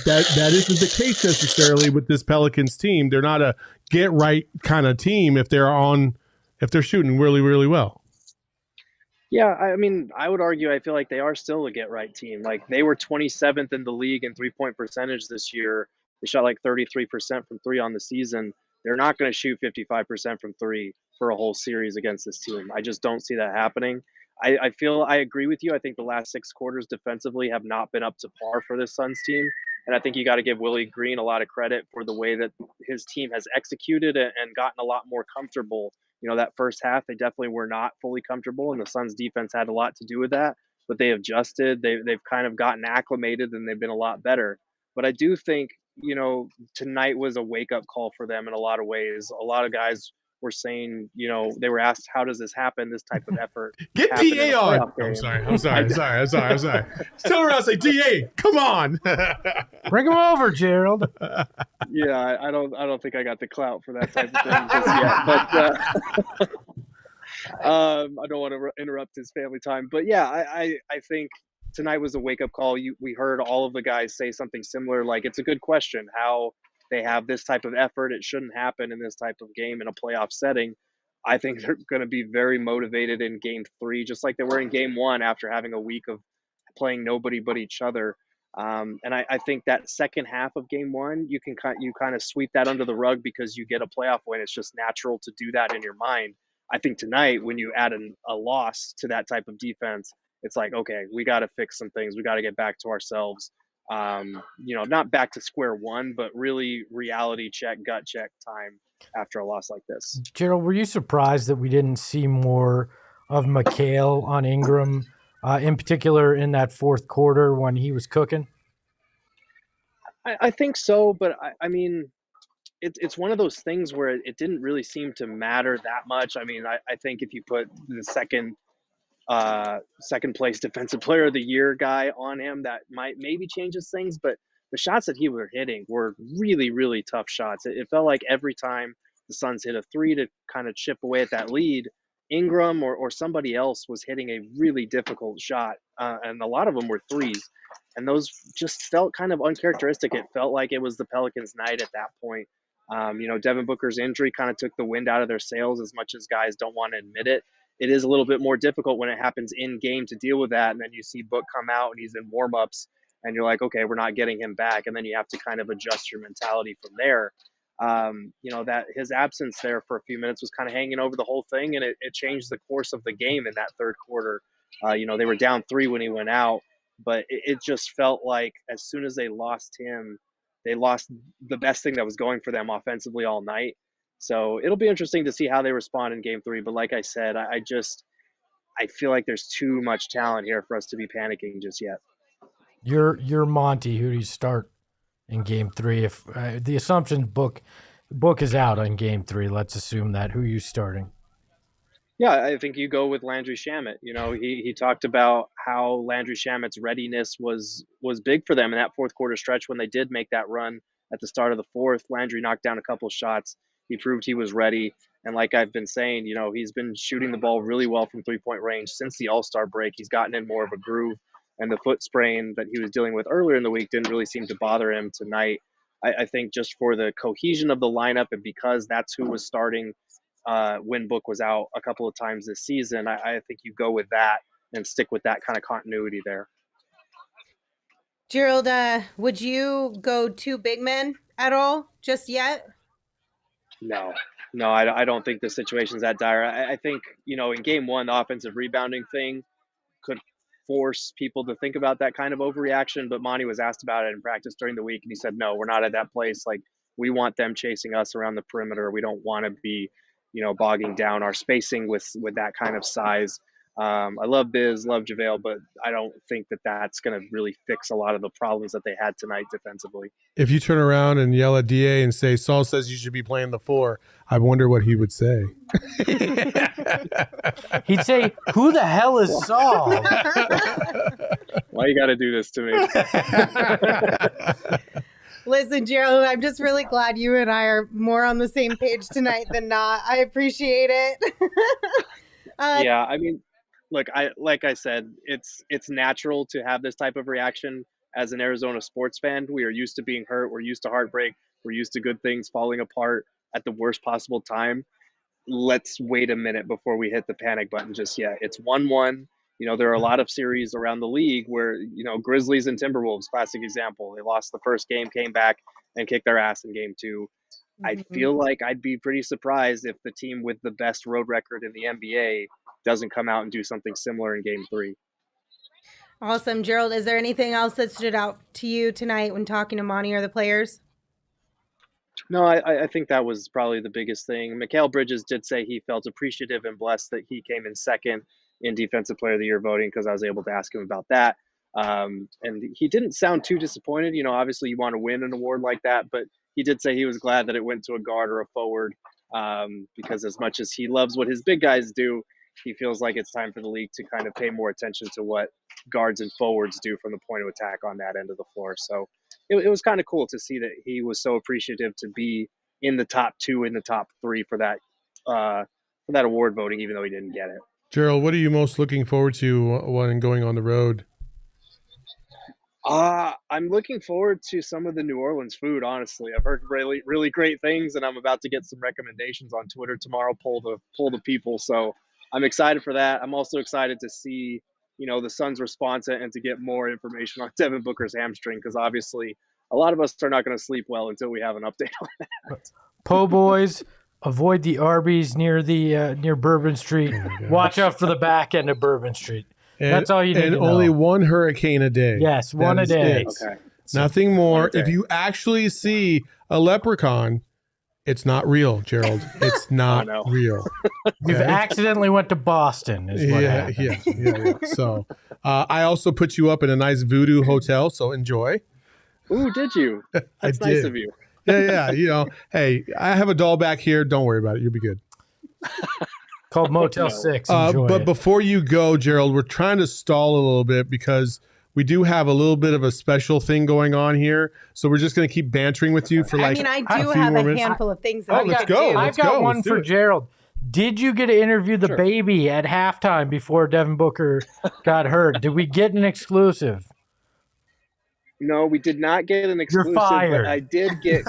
That isn't the case necessarily with this Pelicans team. They're not a get-right kind of team if they're shooting really, really well. Yeah, I mean, I would argue I feel like they are still a get-right team. Like, they were 27th in the league in three-point percentage this year. They shot like 33% from 3 on the season. They're not going to shoot 55% from 3 for a whole series against this team. I just don't see that happening. I agree with you. I think the last 6 quarters defensively have not been up to par for this Suns team. And I think you got to give Willie Green a lot of credit for the way that his team has executed and gotten a lot more comfortable. That first half, they definitely were not fully comfortable, and the Suns defense had a lot to do with that. But they adjusted. They've kind of gotten acclimated, and they've been a lot better. But I do think, tonight was a wake-up call for them in a lot of ways. A lot of guys were saying, they were asked, how does this happen, this type of effort? Get DA on. I'm sorry. Tell her I'll say, DA, come on. Bring him over, Gerald. Yeah, I don't think I got the clout for that type of thing just yet. But I don't want to interrupt his family time. But yeah, I think tonight was a wake-up call. We heard all of the guys say something similar. Like, it's a good question how they have this type of effort. It shouldn't happen in this type of game in a playoff setting. I think they're going to be very motivated in game 3, just like they were in game 1 after having a week of playing nobody but each other. And I think that second half of game 1, you kind of sweep that under the rug because you get a playoff win. It's just natural to do that in your mind. I think tonight, when you add a loss to that type of defense, it's like, okay, we got to fix some things. We got to get back to ourselves. Not back to square one, but really reality check, gut check time after a loss like this. Gerald, were you surprised that we didn't see more of Mikal on Ingram, in particular in that fourth quarter when he was cooking? I think so, but I mean, it's one of those things where it didn't really seem to matter that much. I mean, I think if you put the second place defensive player of the year guy on him, that might maybe changes things, but the shots that he were hitting were really, really tough shots. It felt like every time the Suns hit a 3 to kind of chip away at that lead, Ingram or somebody else was hitting a really difficult shot, and a lot of them were threes, and those just felt kind of uncharacteristic. It felt like it was the Pelicans' night at that point. Devin Booker's injury kind of took the wind out of their sails. As much as guys don't want to admit it, it is a little bit more difficult when it happens in game to deal with that. And then you see Book come out and he's in warmups, and you're like, okay, we're not getting him back, and then you have to kind of adjust your mentality from there. That his absence there for a few minutes was kind of hanging over the whole thing, and it changed the course of the game in that third quarter. They were down 3 when he went out, but it just felt like as soon as they lost him, they lost the best thing that was going for them offensively all night. So it'll be interesting to see how they respond in game 3. But like I said, I feel like there's too much talent here for us to be panicking just yet. You're Monty. Who do you start in game 3? If the assumption Book is out on game 3, let's assume that. Who are you starting? Yeah, I think you go with Landry Shamet. He talked about how Landry Shamet's readiness was big for them in that fourth quarter stretch when they did make that run at the start of the fourth. Landry knocked down a couple of shots. He proved he was ready. And like I've been saying, he's been shooting the ball really well from three-point range since the All-Star break. He's gotten in more of a groove, and the foot sprain that he was dealing with earlier in the week didn't really seem to bother him tonight. I think just for the cohesion of the lineup and because that's who was starting when Book was out a couple of times this season, I think you go with that and stick with that kind of continuity there. Gerald, would you go 2 big men at all just yet? No, I don't think the situation's that dire. I think, in game 1, the offensive rebounding thing could force people to think about that kind of overreaction. But Monty was asked about it in practice during the week, and he said, no, we're not at that place. Like, we want them chasing us around the perimeter. We don't want to be, bogging down our spacing with that kind of size. I love Biz, love JaVale, but I don't think that that's going to really fix a lot of the problems that they had tonight defensively. If you turn around and yell at DA and say, Saul says you should be playing the 4, I wonder what he would say. He'd say, who the hell is Saul? Why you got to do this to me? Listen, Gerald, I'm just really glad you and I are more on the same page tonight than not. I appreciate it. Yeah, I mean, look, like I said, it's natural to have this type of reaction as an Arizona sports fan. We are used to being hurt. We're used to heartbreak. We're used to good things falling apart at the worst possible time. Let's wait a minute before we hit the panic button just yet. It's 1-1. There are a lot of series around the league where, Grizzlies and Timberwolves, classic example. They lost the first game, came back and kicked their ass in game 2. I feel like I'd be pretty surprised if the team with the best road record in the NBA doesn't come out and do something similar in game 3. Awesome. Gerald, is there anything else that stood out to you tonight when talking to Monty or the players? No, I think that was probably the biggest thing. Mikal Bridges did say he felt appreciative and blessed that he came in second in Defensive Player of the Year voting because I was able to ask him about that. And he didn't sound too disappointed. Obviously you want to win an award like that, but he did say he was glad that it went to a guard or a forward because as much as he loves what his big guys do, he feels like it's time for the league to kind of pay more attention to what guards and forwards do from the point of attack on that end of the floor. So it was kind of cool to see that he was so appreciative to be in the top 2, in the top 3 for that award voting, even though he didn't get it. Gerald, what are you most looking forward to when going on the road? I'm looking forward to some of the New Orleans food, honestly. I've heard really, really great things, and I'm about to get some recommendations on Twitter tomorrow, poll the people. So I'm excited for that. I'm also excited to see, the Suns' response and to get more information on Devin Booker's hamstring, because obviously a lot of us are not going to sleep well until we have an update on that. Po' boys, avoid the Arby's near Bourbon Street. Watch out for the back end of Bourbon Street. That's all you need to know. And only 1 hurricane a day. Yes, one a day. Okay. Nothing more. If you actually see a leprechaun, it's not real, Gerald. It's not real. You've accidentally went to Boston is what happened. Yeah. So I also put you up in a nice voodoo hotel, so enjoy. Ooh, did you? That's nice of you. Yeah. Hey, I have a doll back here. Don't worry about it. You'll be good. Called Motel 6. Enjoy but it. before you go, Gerald, we're trying to stall a little bit because we do have a little bit of a special thing going on here. So we're just going to keep bantering with you for I do have a handful of things that let's go. I've got one for Gerald. Did you get to interview the baby at halftime before Devin Booker got hurt? Did we get an exclusive? No, we did not get an exclusive. You're fired. But I did get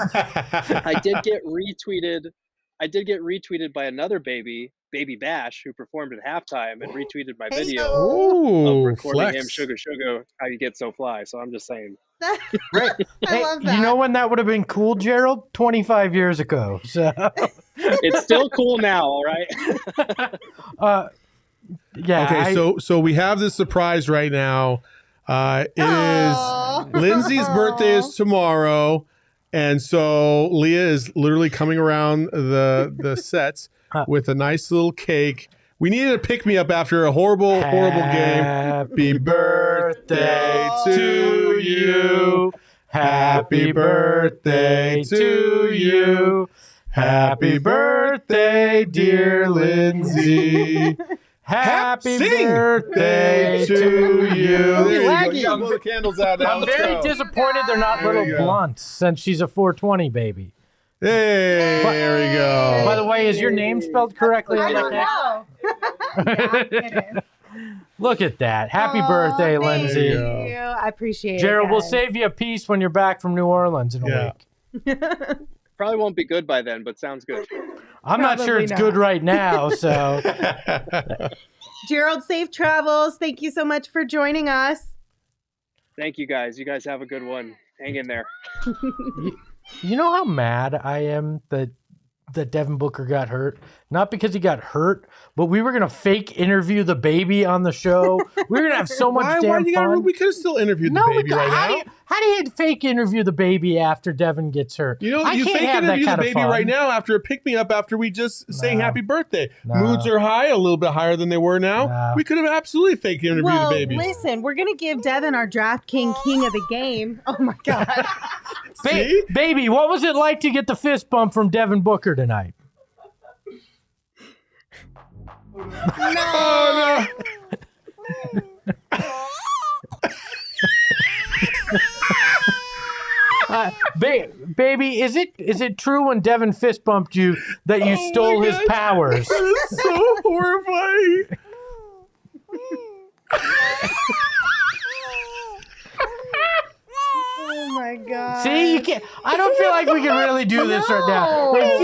retweeted. I did get retweeted by another baby Bash, who performed at halftime and retweeted my video of recording him Sugar How You Get So Fly. So I'm just saying. Right. I love that. You know when that would have been cool, Gerald? 25 years ago. So it's still cool now, all right? Yeah. Okay, so we have this surprise right now. It is Lindsey's birthday is tomorrow, and so Leah is literally coming around the sets with a nice little cake. We needed a pick-me-up after a horrible game. Happy birthday to you. Happy birthday to you. Happy birthday, dear Lindsey. Happy birthday to you. There you go. Blow the candles out now. I'm very disappointed they're not little blunts since she's a 420 baby. Hey, there we go. By the way, is your name spelled correctly? I don't know. Yeah, it is. Look at that. Happy birthday, Lindsey. Thank you. I appreciate it. Gerald, we'll guys. save you a piece when you're back from New Orleans in a week. Probably won't be good by then, but sounds good. I'm not sure it's good right now, so. Gerald, safe travels. Thank you so much for joining us. Thank you, guys. You guys have a good one. Hang in there. You know how mad I am that Devin Booker got hurt? Not because he got hurt, but we were going to fake interview the baby on the show. We were going to have so much fun. We could have still interviewed the baby right now. How do you fake interview the baby after Devin gets hurt? You know, you fake interview the baby right now after a pick-me-up after we just sang happy birthday. Moods are high, a little bit higher than they were now. We could have absolutely fake interviewed the baby. Listen, we're going to give Devin our draft king of the game. Oh, my God. Baby, what was it like to get the fist bump from Devin Booker tonight? No. Baby, is it true when Devin fist bumped you that you stole his powers? That is so horrifying. Oh my God. See, you can't. I don't feel like we can really do this right now. It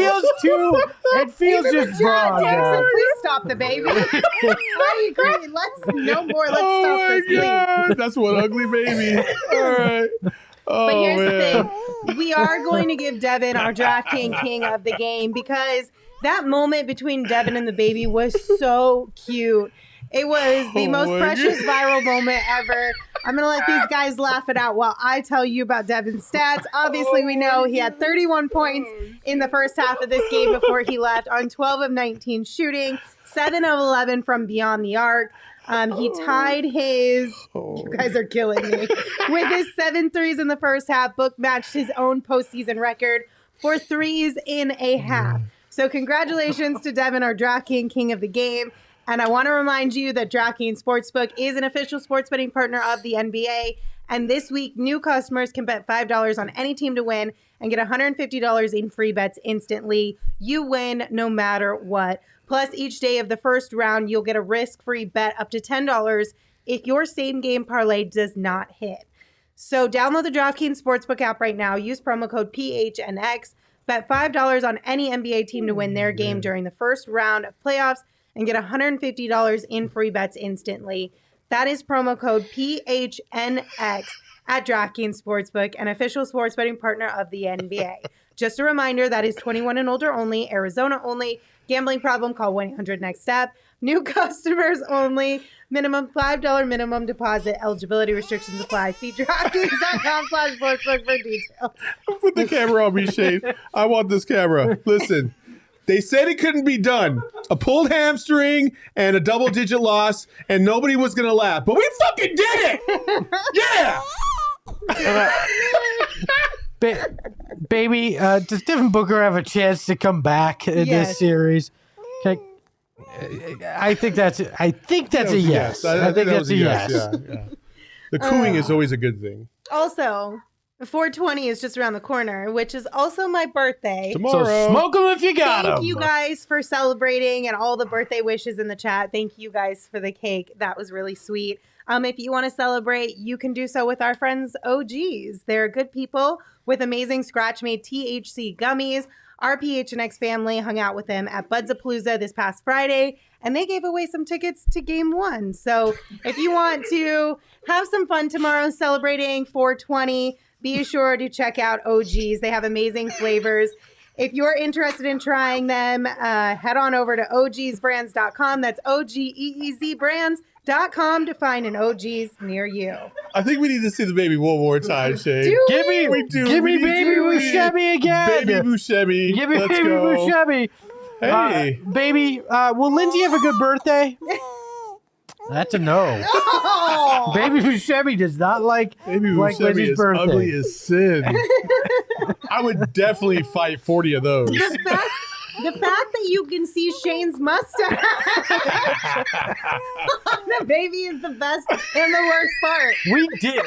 feels just wrong. Jackson, please stop the baby. I agree. Let's no more. Let's stop this, please. That's one ugly baby. All right. Oh, but here's the thing. We are going to give Devin our draft king of the game because that moment between Devin and the baby was so cute. It was the most precious viral moment ever. I'm going to let these guys laugh it out while I tell you about Devin's stats. Obviously, we know he had 31 points in the first half of this game before he left on 12 of 19 shooting, 7 of 11 from beyond the arc. He tied his, you guys are killing me, with his 7 threes in the first half, book matched his own postseason record for threes in a half. So congratulations to Devin, our draft king of the game. And I want to remind you that DraftKings Sportsbook is an official sports betting partner of the NBA. And this week, new customers can bet $5 on any team to win and get $150 in free bets instantly. You win no matter what. Plus, each day of the first round, you'll get a risk-free bet up to $10 if your same-game parlay does not hit. So download the DraftKings Sportsbook app right now. Use promo code PHNX. Bet $5 on any NBA team to win their game during the first round of playoffs and get $150 in free bets instantly. That is promo code PHNX at DraftKings Sportsbook, an official sports betting partner of the NBA. Just a reminder, that is 21 and older only, Arizona only. Gambling problem, call 1-800-NEXT-STEP. New customers only. Minimum $5 minimum deposit. Eligibility restrictions apply. See DraftKings.com/sportsbook for details. Put the camera on me, Shane. I want this camera. Listen. They said it couldn't be done. A pulled hamstring and a double-digit loss, and nobody was going to laugh. But we fucking did it! Yeah! Baby, does Devin Booker have a chance to come back in this series? Okay. I think that's a yes. I think that's a yes. Yeah. The cooing is always a good thing. Also, 420 is just around the corner, which is also my birthday. Tomorrow. So smoke them if you got them. Thank you guys for celebrating and all the birthday wishes in the chat. Thank you guys for the cake. That was really sweet. If you want to celebrate, you can do so with our friends OGs. They're good people with amazing scratch-made THC gummies. Our PHNX family hung out with them at Budsapalooza this past Friday, and they gave away some tickets to Game 1. So if you want to have some fun tomorrow celebrating 420, be sure to check out OGs. They have amazing flavors. If you're interested in trying them, head on over to ogsbrands.com. That's OGEEZ brands.com to find an OGs near you. I think we need to see the baby one more time, Shane. Give me baby Buscemi again. Baby Buscemi. Give me Let's baby go. Buscemi. Hey. Baby, will Lindsey have a good birthday? That's a no. Oh! Baby Buscemi does not like Buscemi Lindsey's is birthday. ugly as sin. I would definitely fight 40 of those. The fact that you can see Shane's mustache on the baby is the best and the worst part.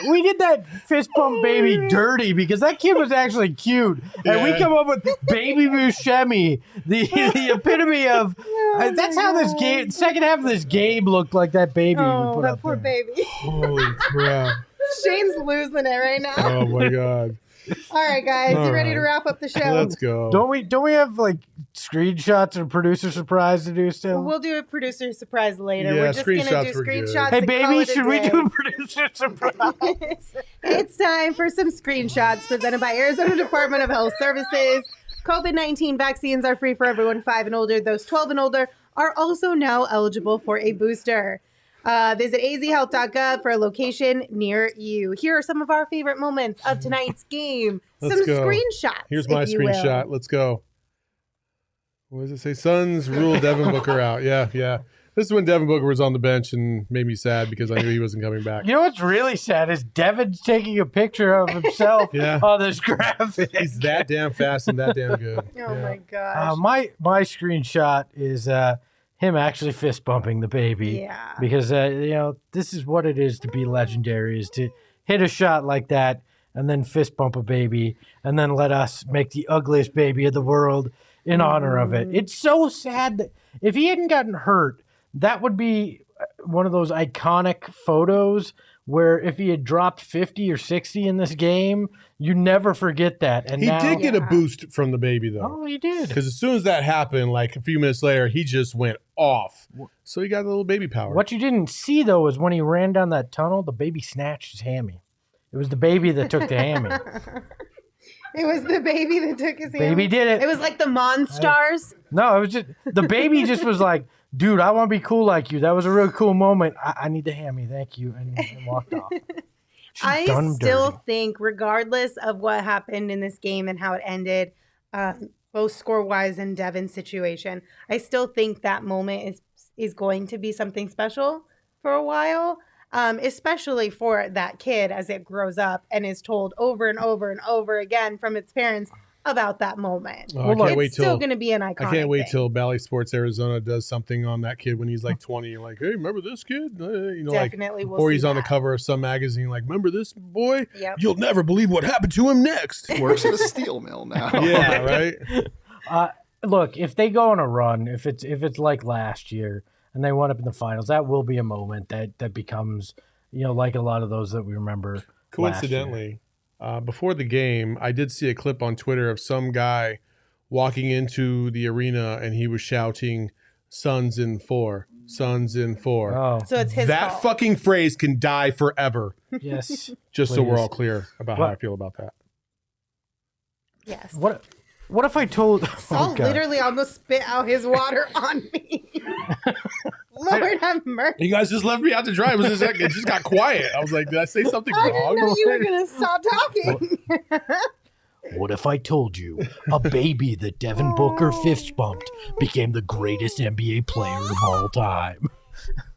We did that fist bump baby dirty because that kid was actually cute, and we come up with Baby Buscemi, the epitome of. That's how this game, second half of this game looked like that baby. Oh, we put that up poor there. baby. Holy crap. Shane's losing it right now. Oh my God. All right, guys, All you ready right. to wrap up the show? Let's go. Don't we have like screenshots or producer surprise to do still? We'll do a producer surprise later. Yeah, We're just going to do screenshots were good. screenshots. Hey and call baby, it a should we day. do a producer surprise? It's time for some screenshots presented by Arizona Department of Health Services. COVID-19 vaccines are free for everyone 5 and older. Those 12 and older are also now eligible for a booster. Visit azhealth.gov for a location near you. Here are some of our favorite moments of tonight's game. Let's Some go. screenshots. Here's my if you will. screenshot. Let's go. What does it say? Suns rule Devin Booker out. Yeah. This is when Devin Booker was on the bench and made me sad because I knew he wasn't coming back. You know what's really sad is Devin's taking a picture of himself Yeah. on this graphic. He's that damn fast and that damn good. Oh my gosh. My screenshot is him actually fist bumping the baby. Yeah. Because this is what it is to be legendary: is to hit a shot like that and then fist bump a baby and then let us make the ugliest baby of the world in honor of it. It's so sad that if he hadn't gotten hurt, that would be one of those iconic photos where if he had dropped 50 or 60 in this game, you never forget that. And He now, did get a boost from the baby, though. Oh, he did. Because as soon as that happened, like a few minutes later, he just went off. So he got a little baby power. What you didn't see, though, is when he ran down that tunnel, the baby snatched his hammy. It was the baby that took the hammy. It was the baby that took his hand. Baby did it. It was like the Monstars. No, it was just the baby just was like, dude, I want to be cool like you. That was a real cool moment. I need the hammy. Thank you. And walked off. I still think, regardless of what happened in this game and how it ended, both score-wise and Devin's situation, I still think that moment is going to be something special for a while, especially for that kid as it grows up and is told over and over and over again from its parents about that moment. Oh, I can't wait it's still going to be an iconic I can't wait thing. till Bally Sports Arizona does something on that kid when he's like 20. You're like, hey, remember this kid? Definitely we'll or see he's on the that. cover of some magazine. Like, remember this boy? Yep. You'll never believe what happened to him next. Works at a steel mill now. Yeah, right. Look, if they go on a run, if it's like last year and they went up in the finals, that will be a moment that becomes, like a lot of those that we remember. Coincidentally, before the game, I did see a clip on Twitter of some guy walking into the arena and he was shouting, "Suns in 4, Suns in 4." Oh, So it's his That fault. fucking phrase can die forever. yes. Just so we're Please. all clear about how I feel about that. Yes. What if I told Saul oh, God. literally almost spit out his water on me. Lord have mercy. You guys just left me out to dry. It just got quiet. I was like, did I say something I didn't wrong? know you were going to stop talking. What if I told you a baby that Devin Booker fist bumped became the greatest NBA player of all time?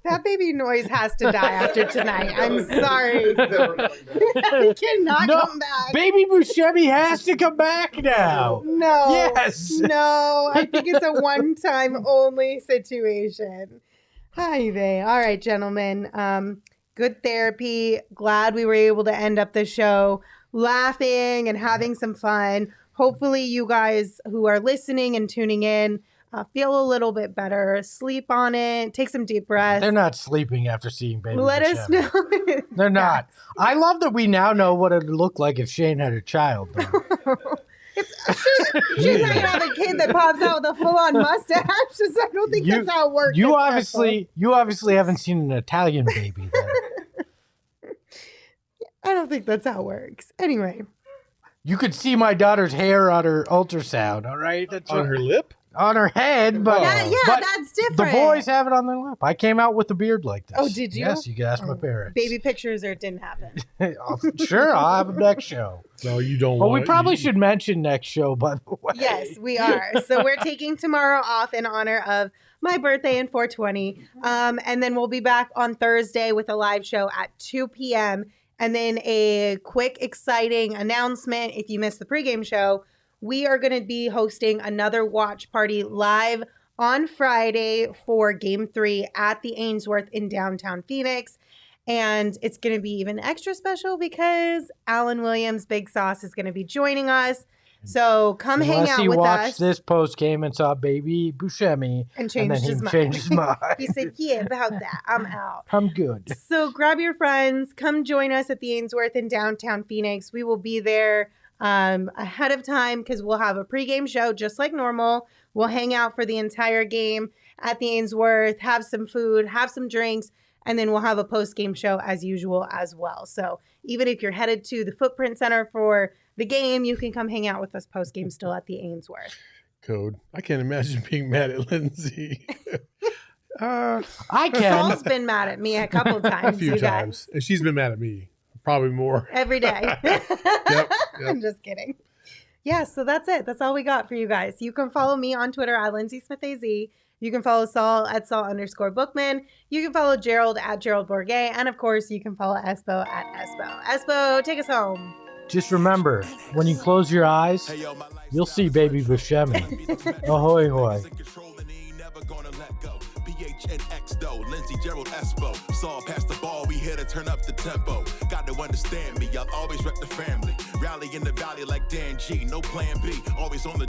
That baby noise has to die after tonight. I'm sorry. He cannot come back. Baby Buscemi has to come back now. No. Yes. No. I think it's a one-time only situation. Hi, vey. All right, gentlemen. Good therapy. Glad we were able to end up the show. laughing and having some fun. Hopefully you guys who are listening and tuning in feel a little bit better. Sleep on it. Take some deep breaths. They're not sleeping after seeing Baby Let Buscemi. us know. They're not. I love that we now know what it would look like if Shane had a child. She's not gonna have a kid that pops out with a full-on mustache. I don't think that's how it works. You obviously haven't seen an Italian baby then. I don't think that's how it works. Anyway. You could see my daughter's hair on her ultrasound, all right? That's on her lip? On her head, but, but that's different. The boys have it on their lip. I came out with a beard like this. Oh, did you? Yes, you can ask my parents. Baby pictures or it didn't happen? Sure, I'll have them next show. No, you don't Well, we probably should mention next show, by the way. Yes, we are. So we're taking tomorrow off in honor of my birthday in 420. And then we'll be back on Thursday with a live show at 2 p.m. And then a quick, exciting announcement. If you missed the pregame show, we are going to be hosting another watch party live on Friday for Game 3 at the Ainsworth in downtown Phoenix. And it's going to be even extra special because Alan Williams, Big Sauce, is going to be joining us. So come hang out with us. Unless he watched this post game and saw Baby Buscemi and changed his mind. He said, yeah, about that. I'm out. I'm good. So grab your friends. Come join us at the Ainsworth in downtown Phoenix. We will be there ahead of time because we'll have a pregame show just like normal. We'll hang out for the entire game at the Ainsworth, have some food, have some drinks, and then we'll have a post-game show as usual as well. So even if you're headed to the Footprint Center for the game, you can come hang out with us post-game still at the Ainsworth. Code. I can't imagine being mad at Lindsey. I can. Saul's been mad at me a couple times. A few times. And she's been mad at me. Probably more. Every day. Yep. I'm just kidding. Yeah, so that's it. That's all we got for you guys. You can follow me on Twitter at LindseySmithAZ. You can follow Saul at Saul_Bookman. You can follow Gerald at Gerald Bourget. And of course, you can follow Espo at Espo. Espo, take us home. Just remember, when you close your eyes, you'll see Baby Buscemi. Ahoy, hoy. PHNX though, Lindsey, Gerald, Espo. Saul past the ball, we here to turn up the tempo. Got to understand me, I'll always rep the family. Rally in the valley like Dan G, no plan B, always on the